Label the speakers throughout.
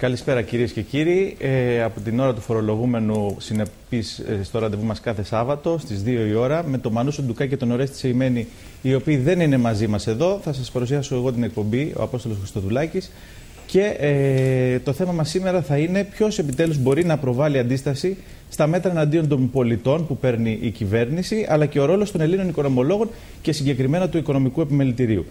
Speaker 1: Καλησπέρα κυρίες και κύριοι. Από την ώρα του φορολογούμενου συνεπής στο ραντεβού μας κάθε Σάββατο στις 2 η ώρα με τον Μανούσο Ντουκάκη και τον Ορέστη Σεϊμένη, οι οποίοι δεν είναι μαζί μας εδώ. Θα σας παρουσιάσω εγώ την εκπομπή, ο Απόστολος Χριστοδουλάκης. Και το θέμα μας σήμερα θα είναι ποιος επιτέλους μπορεί να προβάλλει αντίσταση στα μέτρα εναντίον των πολιτών που παίρνει η κυβέρνηση, αλλά και ο ρόλος των Ελλήνων οικονομολόγων και συγκεκριμένα του Οικονομικού Επιμελητηρίου.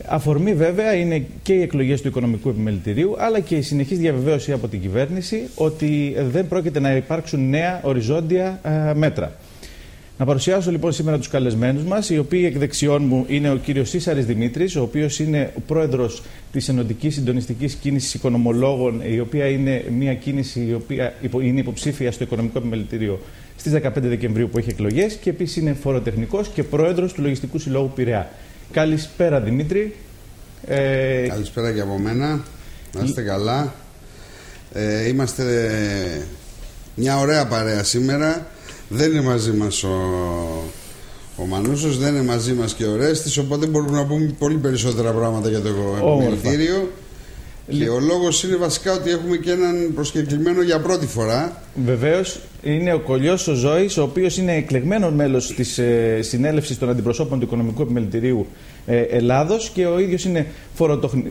Speaker 1: Αφορμή βέβαια είναι και οι εκλογές του Οικονομικού Επιμελητηρίου, αλλά και η συνεχής διαβεβαίωση από την κυβέρνηση ότι δεν πρόκειται να υπάρξουν νέα οριζόντια μέτρα. Να παρουσιάσω λοιπόν σήμερα τους καλεσμένους μας, οι οποίοι εκ δεξιών μου είναι ο κύριος Ίσαρης Δημήτρης, ο οποίος είναι ο πρόεδρος της Ενωτικής Συντονιστικής Κίνησης Οικονομολόγων, η οποία είναι μια κίνηση η οποία είναι υποψήφια στο Οικονομικό Επιμελητήριο στις 15 Δεκεμβρίου που έχει εκλογές, και επίσης είναι φοροτεχνικός και πρόεδρος του Λογιστικού Συλλόγου Πειραιά. Καλησπέρα Δημήτρη.
Speaker 2: Καλησπέρα και από μένα. Να είστε καλά. Είμαστε μια ωραία παρέα σήμερα. Δεν είναι μαζί μας ο Μανούσος, δεν είναι μαζί μας και ο Ρέστης, οπότε μπορούμε να πούμε πολύ περισσότερα πράγματα για το επιμελητήριο. Και ο λόγος είναι βασικά ότι έχουμε και έναν προσκεκλημένο για πρώτη φορά.
Speaker 1: Βεβαίως, είναι ο Κολλιός ο Ζώης, ο οποίος είναι εκλεγμένο μέλος της συνέλευσης των αντιπροσώπων του Οικονομικού Επιμελητηρίου Ελλάδος, και ο ίδιος είναι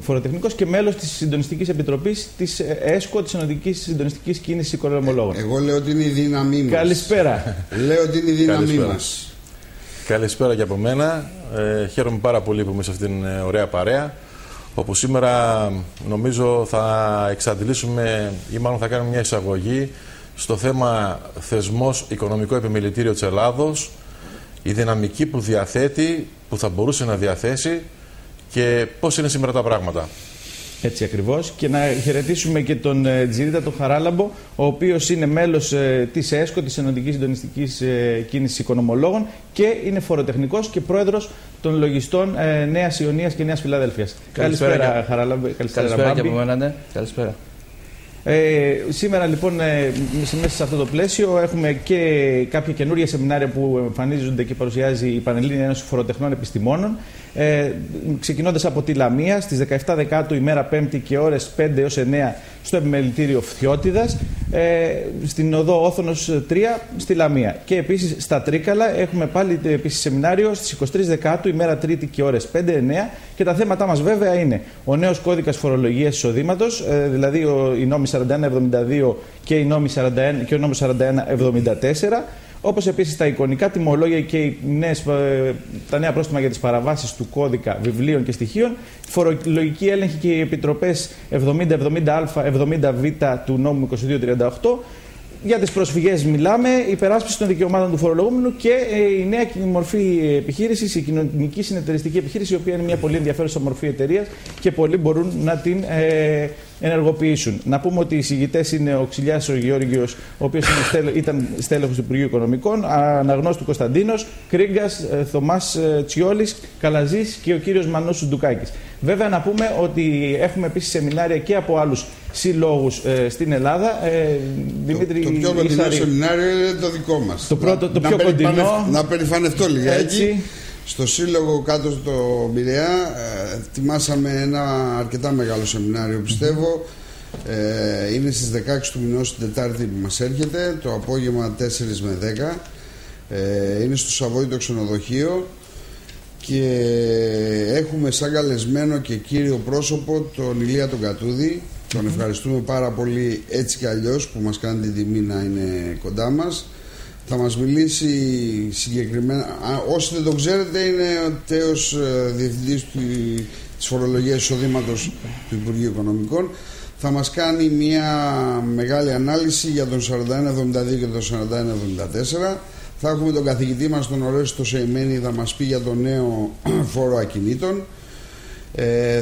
Speaker 1: φοροτεχνικός και μέλος της Συντονιστικής Επιτροπής της ΕΣΚΟ, της Ενωτικής Συντονιστικής Κίνησης Οικονομολόγων.
Speaker 2: Εγώ λέω ότι είναι η δύναμή μας.
Speaker 1: Καλησπέρα.
Speaker 2: Λέω ότι είναι η δύναμή μας.
Speaker 3: Καλησπέρα και από μένα. Χαίρομαι πάρα πολύ που είμαι σε αυτήν την ωραία παρέα, όπου σήμερα νομίζω θα εξαντλήσουμε ή μάλλον θα κάνουμε μια εισαγωγή στο θέμα θεσμός Οικονομικό Επιμελητήριο της Ελλάδος, η δυναμική που διαθέτει, που θα μπορούσε να διαθέσει και πώς είναι σήμερα τα πράγματα.
Speaker 1: Έτσι ακριβώς. Και να χαιρετήσουμε και τον Τζιρίτα τον Χαράλαμπο, ο οποίος είναι μέλος της ΕΣΚΟ, της Ενωτικής Συντονιστικής Κίνησης Οικονομολόγων, και είναι φοροτεχνικός και πρόεδρος των λογιστών Νέας Ιωνίας και Νέας Φιλαδέλφειας. Καλησπέρα Χαράλαμπο.
Speaker 4: Καλησπέρα και από μένα, ναι. Καλησπέρα.
Speaker 1: Σήμερα λοιπόν μέσα σε αυτό το πλαίσιο έχουμε και κάποια καινούργια σεμινάρια που εμφανίζονται και παρουσιάζει η Πανελλήνια Ένωση Φοροτεχνών Επιστημόνων, ξεκινώντας από τη Λαμία στις 17 Δεκάτου ημέρα 5η και ώρες 5 έως 9 στο Επιμελητήριο Φθιώτιδας, στην οδό Όθωνος 3 στη Λαμία, και επίσης στα Τρίκαλα έχουμε πάλι επίσης σεμινάριο στις 23 Δεκάτου ημέρα 3η και ώρες 5-9, και τα θέματά μας βέβαια είναι ο νέος κώδικας φορολογίας εισοδήματος, δηλαδή οι νόμοι 4172 και ο νόμος 4174, όπως επίσης τα εικονικά τιμολόγια και τα νέα πρόστιμα για τις παραβάσεις του κώδικα βιβλίων και στοιχείων, φορολογική έλεγχη και οι επιτροπές 70, 70α, 70β του νόμου 2238. Για τις προσφυγές μιλάμε, υπεράσπιση των δικαιωμάτων του φορολογούμενου και η νέα μορφή επιχείρησης, η κοινωνική συνεταιριστική επιχείρηση, η οποία είναι μια πολύ ενδιαφέρουσα μορφή εταιρείας και πολλοί μπορούν να την ενεργοποιήσουν. Να πούμε ότι οι εισηγητές είναι ο Ξυλιάς ο Γεώργιος, ο οποίος ήταν στέλεχος του Υπουργείου Οικονομικών, Αναγνώστου Κωνσταντίνος, Κρίγκας, Θωμάς Τσιόλης, Καλαζής και ο κύριος Μανούσος Ντουκάκης. Βέβαια να πούμε ότι έχουμε επίσης σεμινάρια και από άλλους συλλόγους στην Ελλάδα. Δημήτρη,
Speaker 2: το πιο κοντινό σεμινάριο είναι το δικό μας.
Speaker 1: Το πιο κοντινό.
Speaker 2: Να περηφανευτώ λιγάκι. Στο Σύλλογο κάτω στο Πειραιά ετοιμάσαμε ένα αρκετά μεγάλο σεμινάριο, πιστεύω. Είναι στις 16 του μηνός, την Τετάρτη που μας έρχεται, το απόγευμα 4 με 10. Είναι στο Σαββόητο Ξενοδοχείο, και έχουμε σαν καλεσμένο και κύριο πρόσωπο τον Ηλία τον Κατούδη. Τον ευχαριστούμε πάρα πολύ έτσι και αλλιώς που μας κάνει την τιμή να είναι κοντά μας. Θα μας μιλήσει συγκεκριμένα, όσοι δεν το ξέρετε, είναι ο τέος διευθυντής της φορολογίας εισοδήματος του Υπουργείου Οικονομικών. Θα μας κάνει μια μεγάλη ανάλυση για τον 4172 και τον 4174. Θα έχουμε τον καθηγητή μας τον Ορέστη Σεϊμένη, θα μας πει για τον νέο φόρο ακινήτων.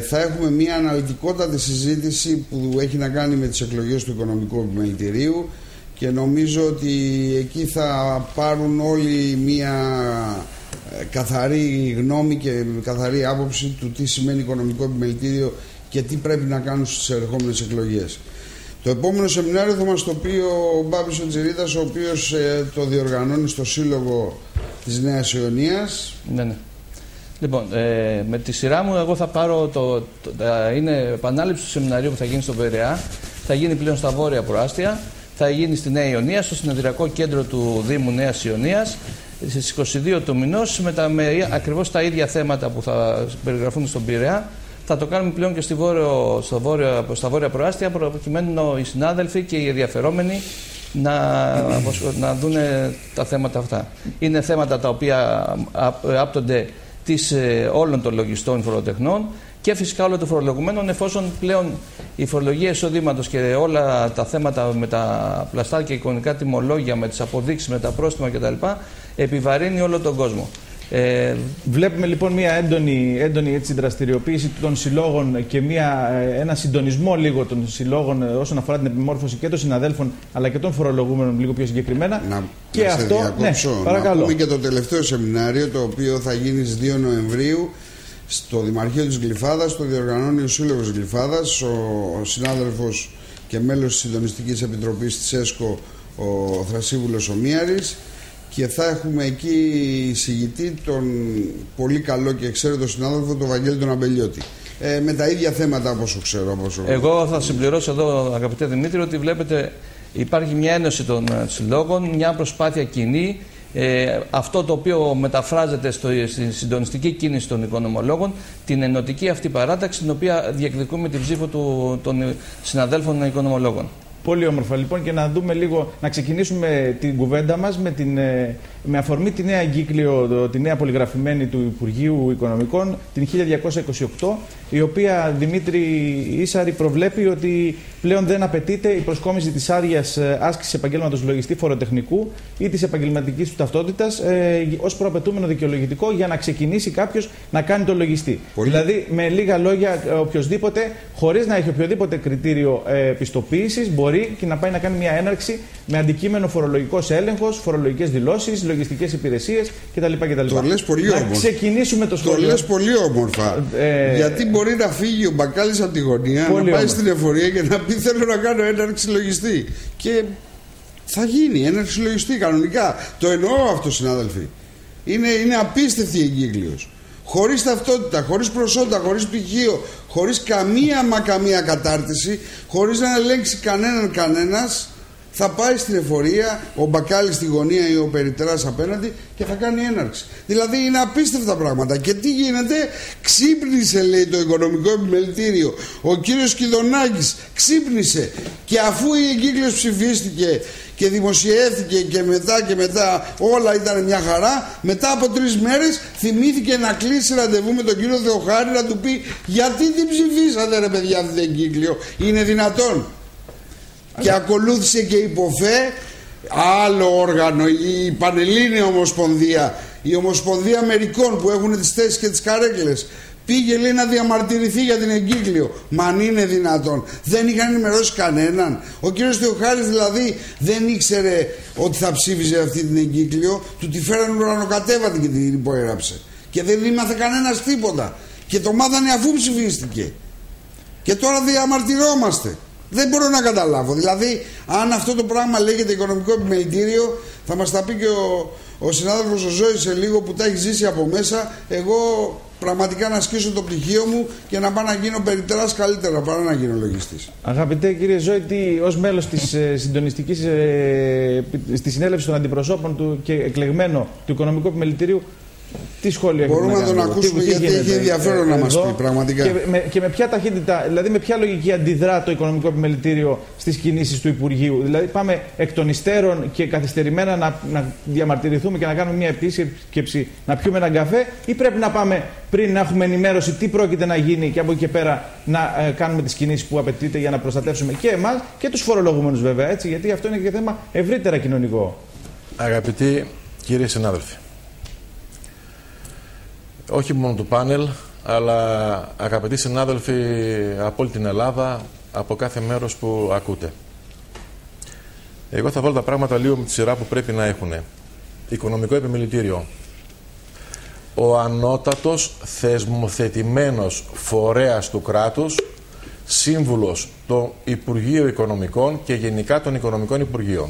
Speaker 2: Θα έχουμε μια αναλυτικότατη συζήτηση που έχει να κάνει με τις εκλογές του Οικονομικού Επιμελητηρίου, και νομίζω ότι εκεί θα πάρουν όλοι μια καθαρή γνώμη και καθαρή άποψη του τι σημαίνει Οικονομικό Επιμελητήριο και τι πρέπει να κάνουν στις ερχόμενες εκλογές. Το επόμενο σεμινάριο θα μας το πει ο Μπάμπης ο Τζιρίτας, ο οποίος το διοργανώνει στο Σύλλογο της Νέας Ιωνίας.
Speaker 4: Ναι. Λοιπόν, με τη σειρά μου εγώ θα πάρω είναι επανάληψη του σεμιναρίου που θα γίνει στο Πειραιά θα γίνει πλέον στα βόρεια προάστια, θα γίνει στη Νέα Ιωνία, στο συνεδριακό κέντρο του Δήμου Νέας Ιωνίας, στις 22 του μηνός, με ακριβώς τα ίδια θέματα που θα περιγραφούν στον Πειραιά. Θα το κάνουμε πλέον και στα βόρεια προάστια, προκειμένου οι συνάδελφοι και οι ενδιαφερόμενοι να δουν τα θέματα αυτά. Είναι θέματα τα οποία άπτονται όλων των λογιστών φοροτεχνών και φυσικά όλων των φορολογουμένων, εφόσον πλέον η φορολογία εισοδήματος και όλα τα θέματα με τα πλαστά και εικονικά τιμολόγια, με τις αποδείξεις, με τα πρόστιμα κτλ. Επιβαρύνει όλο τον κόσμο.
Speaker 1: Βλέπουμε λοιπόν μια έντονη έτσι, δραστηριοποίηση των συλλόγων και ένα συντονισμό λίγο των συλλόγων όσον αφορά την επιμόρφωση και των συναδέλφων αλλά και των φορολογούμενων λίγο πιο συγκεκριμένα.
Speaker 2: Και αυτό, να πούμε και το τελευταίο σεμινάριο, το οποίο θα γίνει στις 2 Νοεμβρίου στο Δημαρχείο της Γλυφάδας. Το διοργανώνει ο Σύλλογος Γλυφάδας, ο συνάδελφος και μέλος της Συντονιστικής Επιτροπής της ΕΣΚΟ, ο Θρασίβουλος Ομίαρης. Και θα έχουμε εκεί εισηγητή τον πολύ καλό και εξαίρετο συνάδελφο, τον Βαγγέλη τον Αμπελιώτη. Με τα ίδια θέματα όπως ξέρω.
Speaker 4: Εγώ θα συμπληρώσω εδώ, αγαπητέ Δημήτρη, ότι βλέπετε υπάρχει μια ένωση των συλλόγων, μια προσπάθεια κοινή. Αυτό το οποίο μεταφράζεται στη συντονιστική κίνηση των οικονομολόγων, την ενωτική αυτή παράταξη, την οποία διεκδικούμε την ψήφο των συναδέλφων οικονομολόγων.
Speaker 1: Πολύ όμορφα λοιπόν, και να δούμε λίγο, να ξεκινήσουμε την κουβέντα μας με αφορμή τη νέα εγκύκλιο, τη νέα πολυγραφημένη του Υπουργείου Οικονομικών, την 1228, η οποία, Δημήτρη Ίσαρη, προβλέπει ότι πλέον δεν απαιτείται η προσκόμιση της άδειας άσκησης επαγγέλματος λογιστή φοροτεχνικού ή της επαγγελματικής του ταυτότητας ως προαπαιτούμενο δικαιολογητικό για να ξεκινήσει κάποιος να κάνει το λογιστή. Δηλαδή, με λίγα λόγια, οποιοδήποτε, χωρίς να έχει οποιοδήποτε κριτήριο πιστοποίησης, μπορεί και να πάει να κάνει μια έναρξη με αντικείμενο φορολογικός έλεγχος, φορολογικές δηλώσεις, λογιστικές υπηρεσίες κτλ.
Speaker 2: Το λες πολύ όμορφα.
Speaker 1: Να ξεκινήσουμε το σχολείο.
Speaker 2: Το λες πολύ όμορφα. Γιατί μπορεί να φύγει ο μπακάλης από τη γωνία, να πάει στην εφορία και να πει: θέλω να κάνω έναρξη λογιστή. Και θα γίνει έναρξη λογιστή κανονικά. Το εννοώ αυτό, συνάδελφοι. Είναι απίστευτη η εγκύκλειος. Χωρίς ταυτότητα, χωρίς προσόντα, χωρίς πτυχίο, χωρίς καμία κατάρτιση, χωρίς να ελέγξει κανένας, θα πάει στην εφορία, ο μπακάλης στη γωνία ή ο περιτεράς απέναντι και θα κάνει έναρξη. Δηλαδή είναι απίστευτα πράγματα. Και τι γίνεται? Ξύπνησε, λέει, το Οικονομικό Επιμελητήριο. Ο κύριος Κιδωνάκης ξύπνησε, και αφού η εγκύκλειος ψηφίστηκε και δημοσιεύθηκε και μετά όλα ήταν μια χαρά, μετά από 3 μέρες θυμήθηκε να κλείσει ραντεβού με τον κύριο Θεοχάρη να του πει: γιατί την ψηφίσατε, ρε παιδιά, αυτή την εγκύκλιο? Είναι δυνατόν? Και ακολούθησε και η ΠΟΦΕ, άλλο όργανο, η Πανελλήνια Ομοσπονδία, η Ομοσπονδία Αμερικών που έχουν τις θέσεις και τις καρέκλες. Πήγε, λέει, να διαμαρτυρηθεί για την εγκύκλιο. Μα αν είναι δυνατόν? Δεν είχαν ενημερώσει κανέναν. Ο κύριος Θεοχάρης δηλαδή δεν ήξερε ότι θα ψήφιζε αυτή την εγκύκλιο. Του τη φέραν ουρανοκατέβατη και την υπόγραψε. Και δεν ήμαθε κανένας τίποτα. Και το μάθανε αφού ψηφίστηκε. Και τώρα διαμαρτυρόμαστε. Δεν μπορώ να καταλάβω. Δηλαδή, αν αυτό το πράγμα λέγεται Οικονομικό Επιμελητήριο, θα μας τα πει και ο συνάδελφος ο Ζώης σε λίγο, που τα έχει ζήσει από μέσα. Εγώ πραγματικά να ασκήσω το πτυχίο μου και να πάω να γίνω περιτεράς καλύτερα παρά να γίνω λογιστής. Αγαπητέ κύριε Ζώη, ως μέλος της συντονιστικής στη συνέλευση των αντιπροσώπων του και εκλεγμένο του Οικονομικού Επιμελητηρίου, τι σχόλια έχετε? Μπορούμε να τον ακούσουμε, γιατί έχει ενδιαφέρον να μας πει πραγματικά.
Speaker 1: Και με ποια ταχύτητα, δηλαδή με ποια λογική αντιδρά το Οικονομικό Επιμελητήριο στις κινήσεις του Υπουργείου? Δηλαδή πάμε εκ των υστέρων και καθυστερημένα να διαμαρτυρηθούμε και να κάνουμε μια επίσκεψη, να πιούμε έναν καφέ, ή πρέπει να πάμε πριν να έχουμε ενημέρωση τι πρόκειται να γίνει και από εκεί και πέρα να κάνουμε τις κινήσεις που απαιτείται για να προστατεύσουμε και εμάς και τους φορολογούμενους, βέβαια, έτσι, γιατί αυτό είναι και θέμα ευρύτερα κοινωνικό.
Speaker 3: Αγαπητοί κύριοι συνάδελφοι, όχι μόνο του πάνελ, αλλά αγαπητοί συνάδελφοι από όλη την Ελλάδα, από κάθε μέρος που ακούτε. Εγώ θα βάλω τα πράγματα λίγο με τη σειρά που πρέπει να έχουν. Οικονομικό Επιμελητήριο. Ο ανώτατος θεσμοθετημένος φορέας του κράτους, σύμβουλος το Υπουργείο Οικονομικών και γενικά των Οικονομικών Υπουργείων.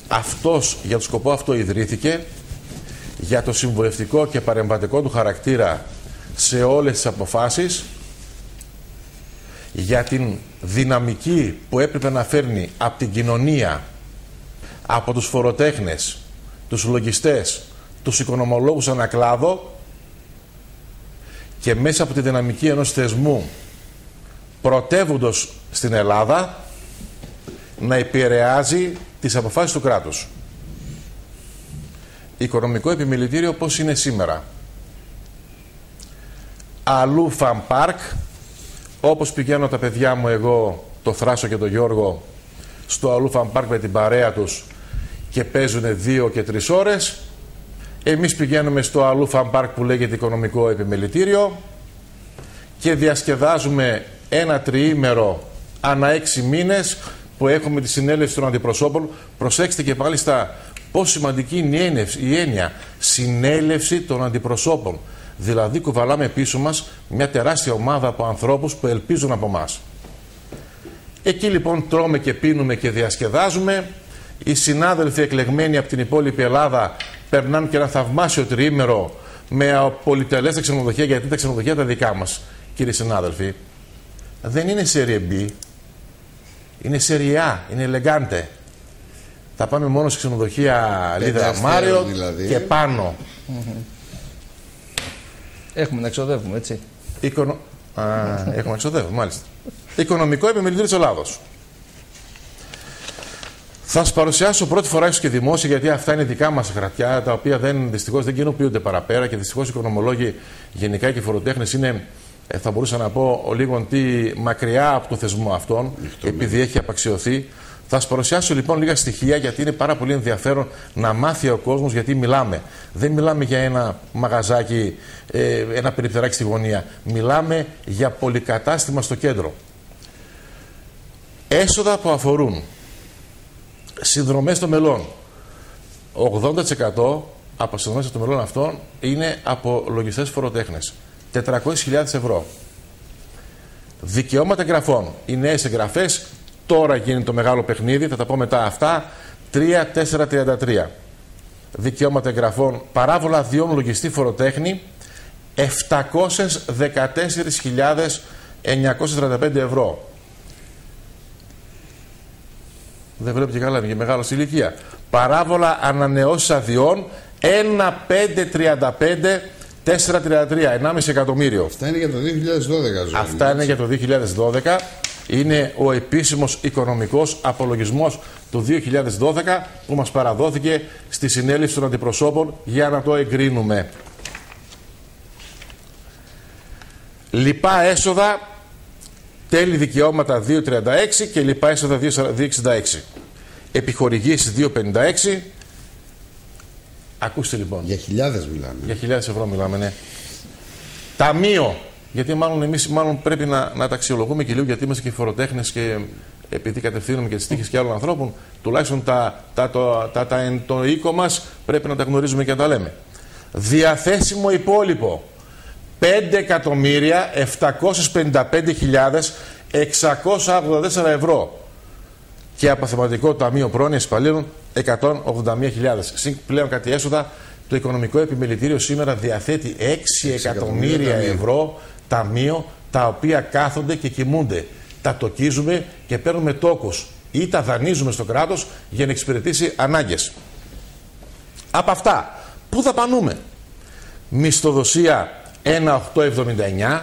Speaker 3: Αυτός, για το σκοπό αυτό ιδρύθηκε, για το συμβουλευτικό και παρεμβατικό του χαρακτήρα σε όλες τις αποφάσεις, για την δυναμική που έπρεπε να φέρνει από την κοινωνία, από τους φοροτέχνες, τους λογιστές, τους οικονομολόγους ανακλάδο και μέσα από τη δυναμική ενός θεσμού πρωτεύοντος στην Ελλάδα να επηρεάζει τις αποφάσεις του κράτους. Οικονομικό επιμελητήριο πώς είναι σήμερα? Αλλού φαν πάρκ, όπως πηγαίνω τα παιδιά μου εγώ, το Θράσο και το Γιώργο, στο αλλού φαν πάρκ με την παρέα τους και παίζουν 2 και 3 ώρες. Εμείς πηγαίνουμε στο αλλού φαν πάρκ που λέγεται Οικονομικό Επιμελητήριο και διασκεδάζουμε ένα τριήμερο ανά 6 μήνες που έχουμε τη συνέλευση των αντιπροσώπων. Προσέξτε και μάλιστα πόσο σημαντική είναι η έννοια συνέλευση των αντιπροσώπων. Δηλαδή κουβαλάμε πίσω μας μια τεράστια ομάδα από ανθρώπους που ελπίζουν από μας. Εκεί λοιπόν τρώμε και πίνουμε και διασκεδάζουμε. Οι συνάδελφοι εκλεγμένοι από την υπόλοιπη Ελλάδα περνάνε και ένα θαυμάσιο τριήμερο με πολυτελές τα ξενοδοχεία, γιατί τα ξενοδοχεία τα δικά μας, κύριοι συνάδελφοι, δεν είναι serie B, είναι serie A, είναι elegante. Θα πάμε μόνο σε ξενοδοχεία Λίδα Μάριο δηλαδή, και πάνω.
Speaker 4: Έχουμε να εξοδεύουμε, έτσι.
Speaker 3: Έχουμε να εξοδεύουμε, μάλιστα. Οικονομικό Επιμελητήριο της Ελλάδος. Θα σας παρουσιάσω πρώτη φορά ίσως και δημόσια, γιατί αυτά είναι δικά μας χαρτιά, τα οποία δυστυχώς δεν κοινοποιούνται παραπέρα και δυστυχώς οι οικονομολόγοι γενικά και οι φοροτέχνες είναι, θα μπορούσα να πω, λίγο μακριά από το θεσμό αυτόν, επειδή έχει απαξιωθεί. Θα σας παρουσιάσω λοιπόν λίγα στοιχεία, γιατί είναι πάρα πολύ ενδιαφέρον να μάθει ο κόσμος γιατί μιλάμε. Δεν μιλάμε για ένα μαγαζάκι, ένα περιπτεράκι στη γωνία. Μιλάμε για πολυκατάστημα στο κέντρο. Έσοδα που αφορούν συνδρομές των μελών. 80% από συνδρομές των μελών αυτών είναι από λογιστές φοροτέχνες. 400.000 ευρώ. Δικαιώματα εγγραφών. Οι νέες εγγραφές, τώρα γίνει το μεγάλο παιχνίδι, θα τα πω μετά αυτά. 3.433. Δικαιώματα εγγραφών, παράβολα αδειών λογιστή φοροτέχνη, 714.945 ευρώ. Δεν βλέπω και καλά, είναι και μεγάλο στη ηλικία. Παράβολα ανανεώσεις αδειών 1.535.433, 1,5 εκατομμύριο.
Speaker 2: Αυτά είναι για το 2012.
Speaker 3: Αυτά είναι για το 2012. Είναι ο επίσημος οικονομικός απολογισμός του 2012 που μας παραδόθηκε στη συνέλευση των αντιπροσώπων για να το εγκρίνουμε. Λοιπά έσοδα, τέλη δικαιώματα 2.36 και λοιπά έσοδα 2.66. Επιχορηγήσεις 2.56. Ακούστε λοιπόν.
Speaker 2: Για χιλιάδες μιλάμε.
Speaker 3: Για 1.000 ευρώ μιλάμε, ναι. Ταμείο. Γιατί μάλλον εμείς πρέπει να τα αξιολογούμε και λίγο, γιατί είμαστε και φοροτέχνες και επειδή κατευθύνουμε και τις τύχες και άλλων ανθρώπων, τουλάχιστον το οίκο μας πρέπει να τα γνωρίζουμε και να τα λέμε. Διαθέσιμο υπόλοιπο 5.755.684 ευρώ και αποθεματικό ταμείο πρόνοιας υπαλλήλων 181.000. Συν πλέον κάτι έσοδα, το Οικονομικό Επιμελητήριο σήμερα διαθέτει 6 εκατομμύρια ευρώ ταμείο, τα οποία κάθονται και κοιμούνται. Τα τοκίζουμε και παίρνουμε τόκους ή τα δανείζουμε στο κράτος για να εξυπηρετήσει ανάγκες. Από αυτά, πού δαπανούμε? Μισθοδοσία 1.879,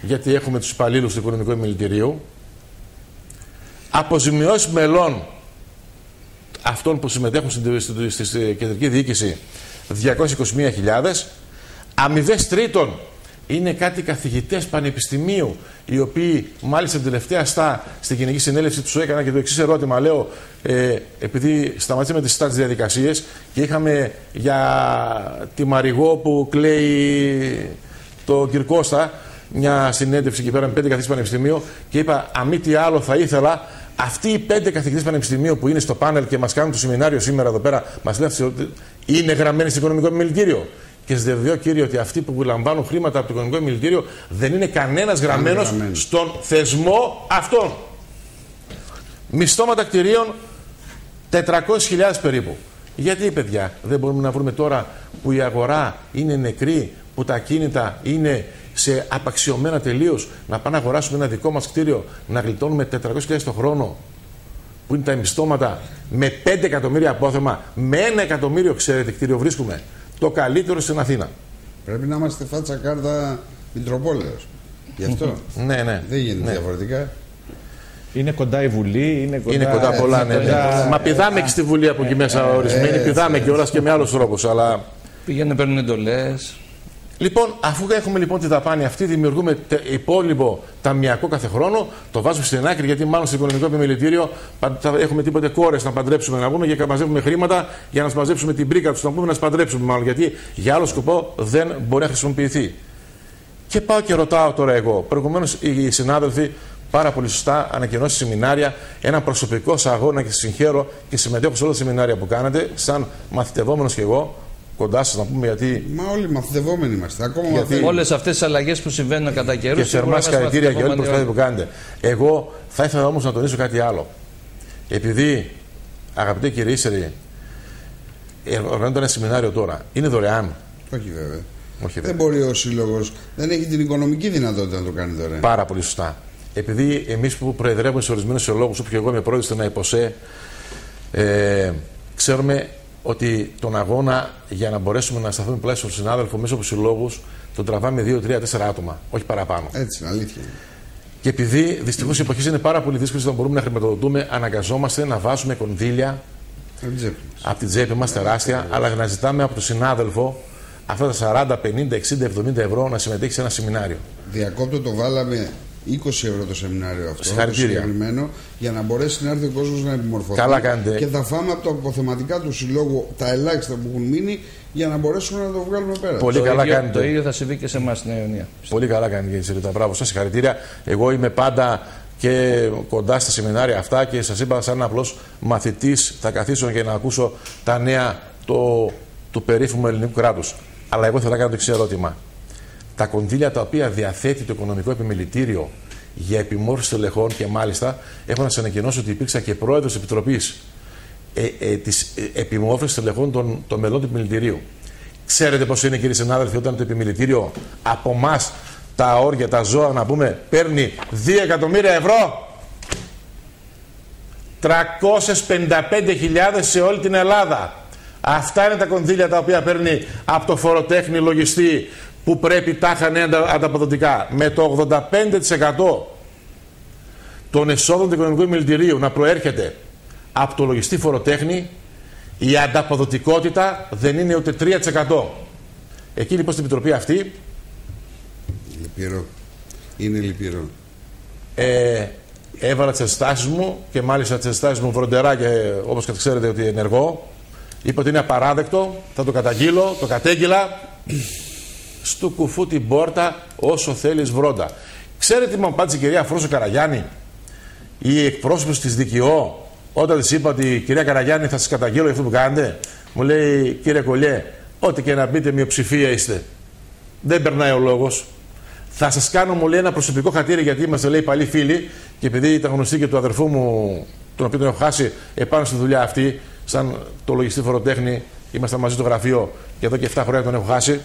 Speaker 3: γιατί έχουμε τους υπαλλήλους του Οικονομικού Επιμελητηρίου. Αποζημιώσεις μελών αυτών που συμμετέχουν στη κεντρική διοίκηση 221.000. Αμοιβές τρίτων είναι κάτι καθηγητές πανεπιστημίου, οι οποίοι μάλιστα την τελευταία στην Γενική Συνέλευση τους έκανα και το εξής ερώτημα. Λέω, επειδή σταματήσαμε τις διαδικασίες και είχαμε για τη Μαριγό που κλαίει το Κυρκώστα μια συνέντευξη εκεί πέρα με 5 καθηγητές πανεπιστημίου, και είπα, αμή τι άλλο θα ήθελα αυτοί οι 5 καθηγητές πανεπιστημίου που είναι στο πάνελ και μας κάνουν το σεμινάριο σήμερα εδώ πέρα, μας λένε ότι είναι γραμμένοι στο Οικονομικό Επιμελητήριο. Και σας διαβεβαιώ, κύριε, ότι αυτοί που λαμβάνουν χρήματα από το Οικονομικό Επιμελητήριο δεν είναι κανένας γραμμένος στον θεσμό αυτόν. Μισθώματα κτηρίων 400.000 περίπου. Γιατί, παιδιά, δεν μπορούμε να βρούμε τώρα που η αγορά είναι νεκρή, που τα ακίνητα είναι σε απαξιωμένα τελείως, να πάνε να αγοράσουμε ένα δικό μας κτίριο, να γλιτώνουμε 400.000 το χρόνο, που είναι τα μισθώματα, με 5 εκατομμύρια απόθεμα, με 1 εκατομμύριο, ξέρετε, κτίριο βρίσκουμε. Το καλύτερο στην Αθήνα.
Speaker 2: Πρέπει να είμαστε φάτσα κάρτα Μητροπόλεως. Γι' αυτό.
Speaker 3: Ναι.
Speaker 2: Δεν γίνεται διαφορετικά.
Speaker 1: Είναι κοντά η Βουλή,
Speaker 3: είναι κοντά πολλά. Ναι. Μα πηδάμε και στη Βουλή από εκεί μέσα ορισμένοι, πηδάμε κιόλας και με άλλους τρόπους. Αλλά...
Speaker 4: Πηγαίνουν, παίρνουν εντολές.
Speaker 3: Λοιπόν, αφού έχουμε λοιπόν τη δαπάνη αυτή, δημιουργούμε υπόλοιπο ταμιακό κάθε χρόνο, το βάζουμε στην άκρη, γιατί μάλλον στο οικονομικό επιμελητήριο θα έχουμε τίποτε κόρες να παντρέψουμε, να πούμε, και μαζεύουμε χρήματα για να μαζέψουμε την πρίκα τους, να πούμε, να παντρέψουμε μάλλον, γιατί για άλλο σκοπό δεν μπορεί να χρησιμοποιηθεί. Και πάω και ρωτάω τώρα εγώ, προηγουμένως οι συνάδελφοι πάρα πολύ σωστά ανακοινώσει σεμινάρια, ένα προσωπικό αγώνα και συγχαίρω και συμμετέχω σε όλα τα σεμινάρια που κάνετε, σαν μαθητευόμενος και εγώ. Κοντά σας να πούμε, γιατί.
Speaker 2: Μα όλοι μαθητευόμενοι είμαστε. Ακόμα
Speaker 4: όλες αυτές τις αλλαγές που συμβαίνουν κατά καιρούς.
Speaker 3: Και θερμά συγχαρητήρια για όλη την προσπάθεια που κάνετε. Εγώ θα ήθελα όμως να τονίσω κάτι άλλο. Επειδή, αγαπητέ κύριε Ίσερη, οργανώνεται ένα σεμινάριο τώρα. Είναι δωρεάν.
Speaker 2: Όχι βέβαια. Δεν μπορεί ο σύλλογος, δεν έχει την οικονομική δυνατότητα να το κάνει δωρεάν.
Speaker 3: Πάρα πολύ σωστά. Επειδή εμείς που προεδρεύουμε σε ορισμένους συλλόγους, όπου και εγώ είμαι πρόεδρος στην ΑΕΠΟΣΕ, ξέρουμε ότι τον αγώνα για να μπορέσουμε να σταθούμε πλάι στον συνάδελφο μέσα από συλλόγους τον τραβάμε 2, 3, 4 άτομα, όχι παραπάνω.
Speaker 2: Έτσι είναι, αλήθεια.
Speaker 3: Και επειδή δυστυχώς οι εποχές είναι πάρα πολύ δύσκολες να μπορούμε να χρηματοδοτούμε, αναγκαζόμαστε να βάζουμε κονδύλια από την τσέπη μας τεράστια, αλλά να ζητάμε από τον συνάδελφο αυτά τα 40, 50, 60, 70 ευρώ να συμμετέχει σε ένα σεμινάριο.
Speaker 2: Διακόπτω, το βάλαμε 20 ευρώ το σεμινάριο αυτό,
Speaker 3: συγκεκριμένο,
Speaker 2: για να μπορέσει να έρθει ο κόσμος να επιμορφωθεί.
Speaker 3: Καλά κάνετε.
Speaker 2: Και θα φάμε από τα αποθεματικά του συλλόγου τα ελάχιστα που έχουν μείνει για να μπορέσουμε να το βγάλουμε πέρα.
Speaker 3: Πολύ καλά κάνετε.
Speaker 4: Το ίδιο θα συμβεί και σε εμάς στην Νέα Ιωνία.
Speaker 3: Πολύ καλά κάνετε, κύριε Σιρήτα. Μπράβο σας, συγχαρητήρια. Εγώ είμαι πάντα και κοντά στα σεμινάρια αυτά και σας είπα, σαν απλός μαθητής, θα καθίσω και να ακούσω τα νέα του περίφημου ελληνικού κράτους. Αλλά εγώ θέλω να κάνω το εξής ερώτημα. Τα κονδύλια τα οποία διαθέτει το Οικονομικό Επιμελητήριο για επιμόρφωση τελεχών, και μάλιστα έχω να σας ανακοινώσω ότι υπήρξα και πρόεδρος Επιτροπής της επιμόρφωσης τελεχών των μελών του Επιμελητηρίου. Ξέρετε πώς είναι, κύριοι συνάδελφοι, όταν το Επιμελητήριο από εμάς τα όρια, τα ζώα, να πούμε, παίρνει 2 εκατομμύρια ευρώ. 355.000 σε όλη την Ελλάδα. Αυτά είναι τα κονδύλια τα οποία παίρνει από το φοροτέχνη λογιστή, που πρέπει τάχα να είναι ανταποδοτικά. Με το 85% των εσόδων του Οικονομικού Επιμελητηρίου να προέρχεται από το λογιστή φοροτέχνη, η ανταποδοτικότητα δεν είναι ούτε 3%. Εκεί λοιπόν στην Επιτροπή αυτή.
Speaker 2: Λυπηρό. Είναι λυπηρό.
Speaker 3: Έβαλα τις ενστάσεις μου, και μάλιστα τις ενστάσεις μου βροντερά, και όπως ξέρετε ότι ενεργώ. Είπα ότι είναι απαράδεκτο, θα το καταγγείλω, το κατέγγειλα. Στου κουφού την πόρτα όσο θέλεις βρόντα. Ξέρετε τι μου απάντησε η κυρία Φρόσο Καραγιάννη, η εκπρόσωπος της ΔΚΟ, όταν της είπα ότι κυρία Καραγιάννη θα σας καταγγείλω για αυτό που κάνετε? Μου λέει, κύριε Κολιέ, ό,τι και να πείτε, μειοψηφία είστε. Δεν περνάει ο λόγος. Θα σας κάνω, μου λέει, ένα προσωπικό χατήρι, γιατί είμαστε, λέει, παλιοί φίλοι, και επειδή ήταν γνωστή και του αδερφού μου, τον οποίο τον έχω χάσει επάνω στη δουλειά αυτή, σαν το λογιστή φοροτέχνη, ήμασταν μαζί στο γραφείο και εδώ και 7 χρόνια τον έχω χάσει.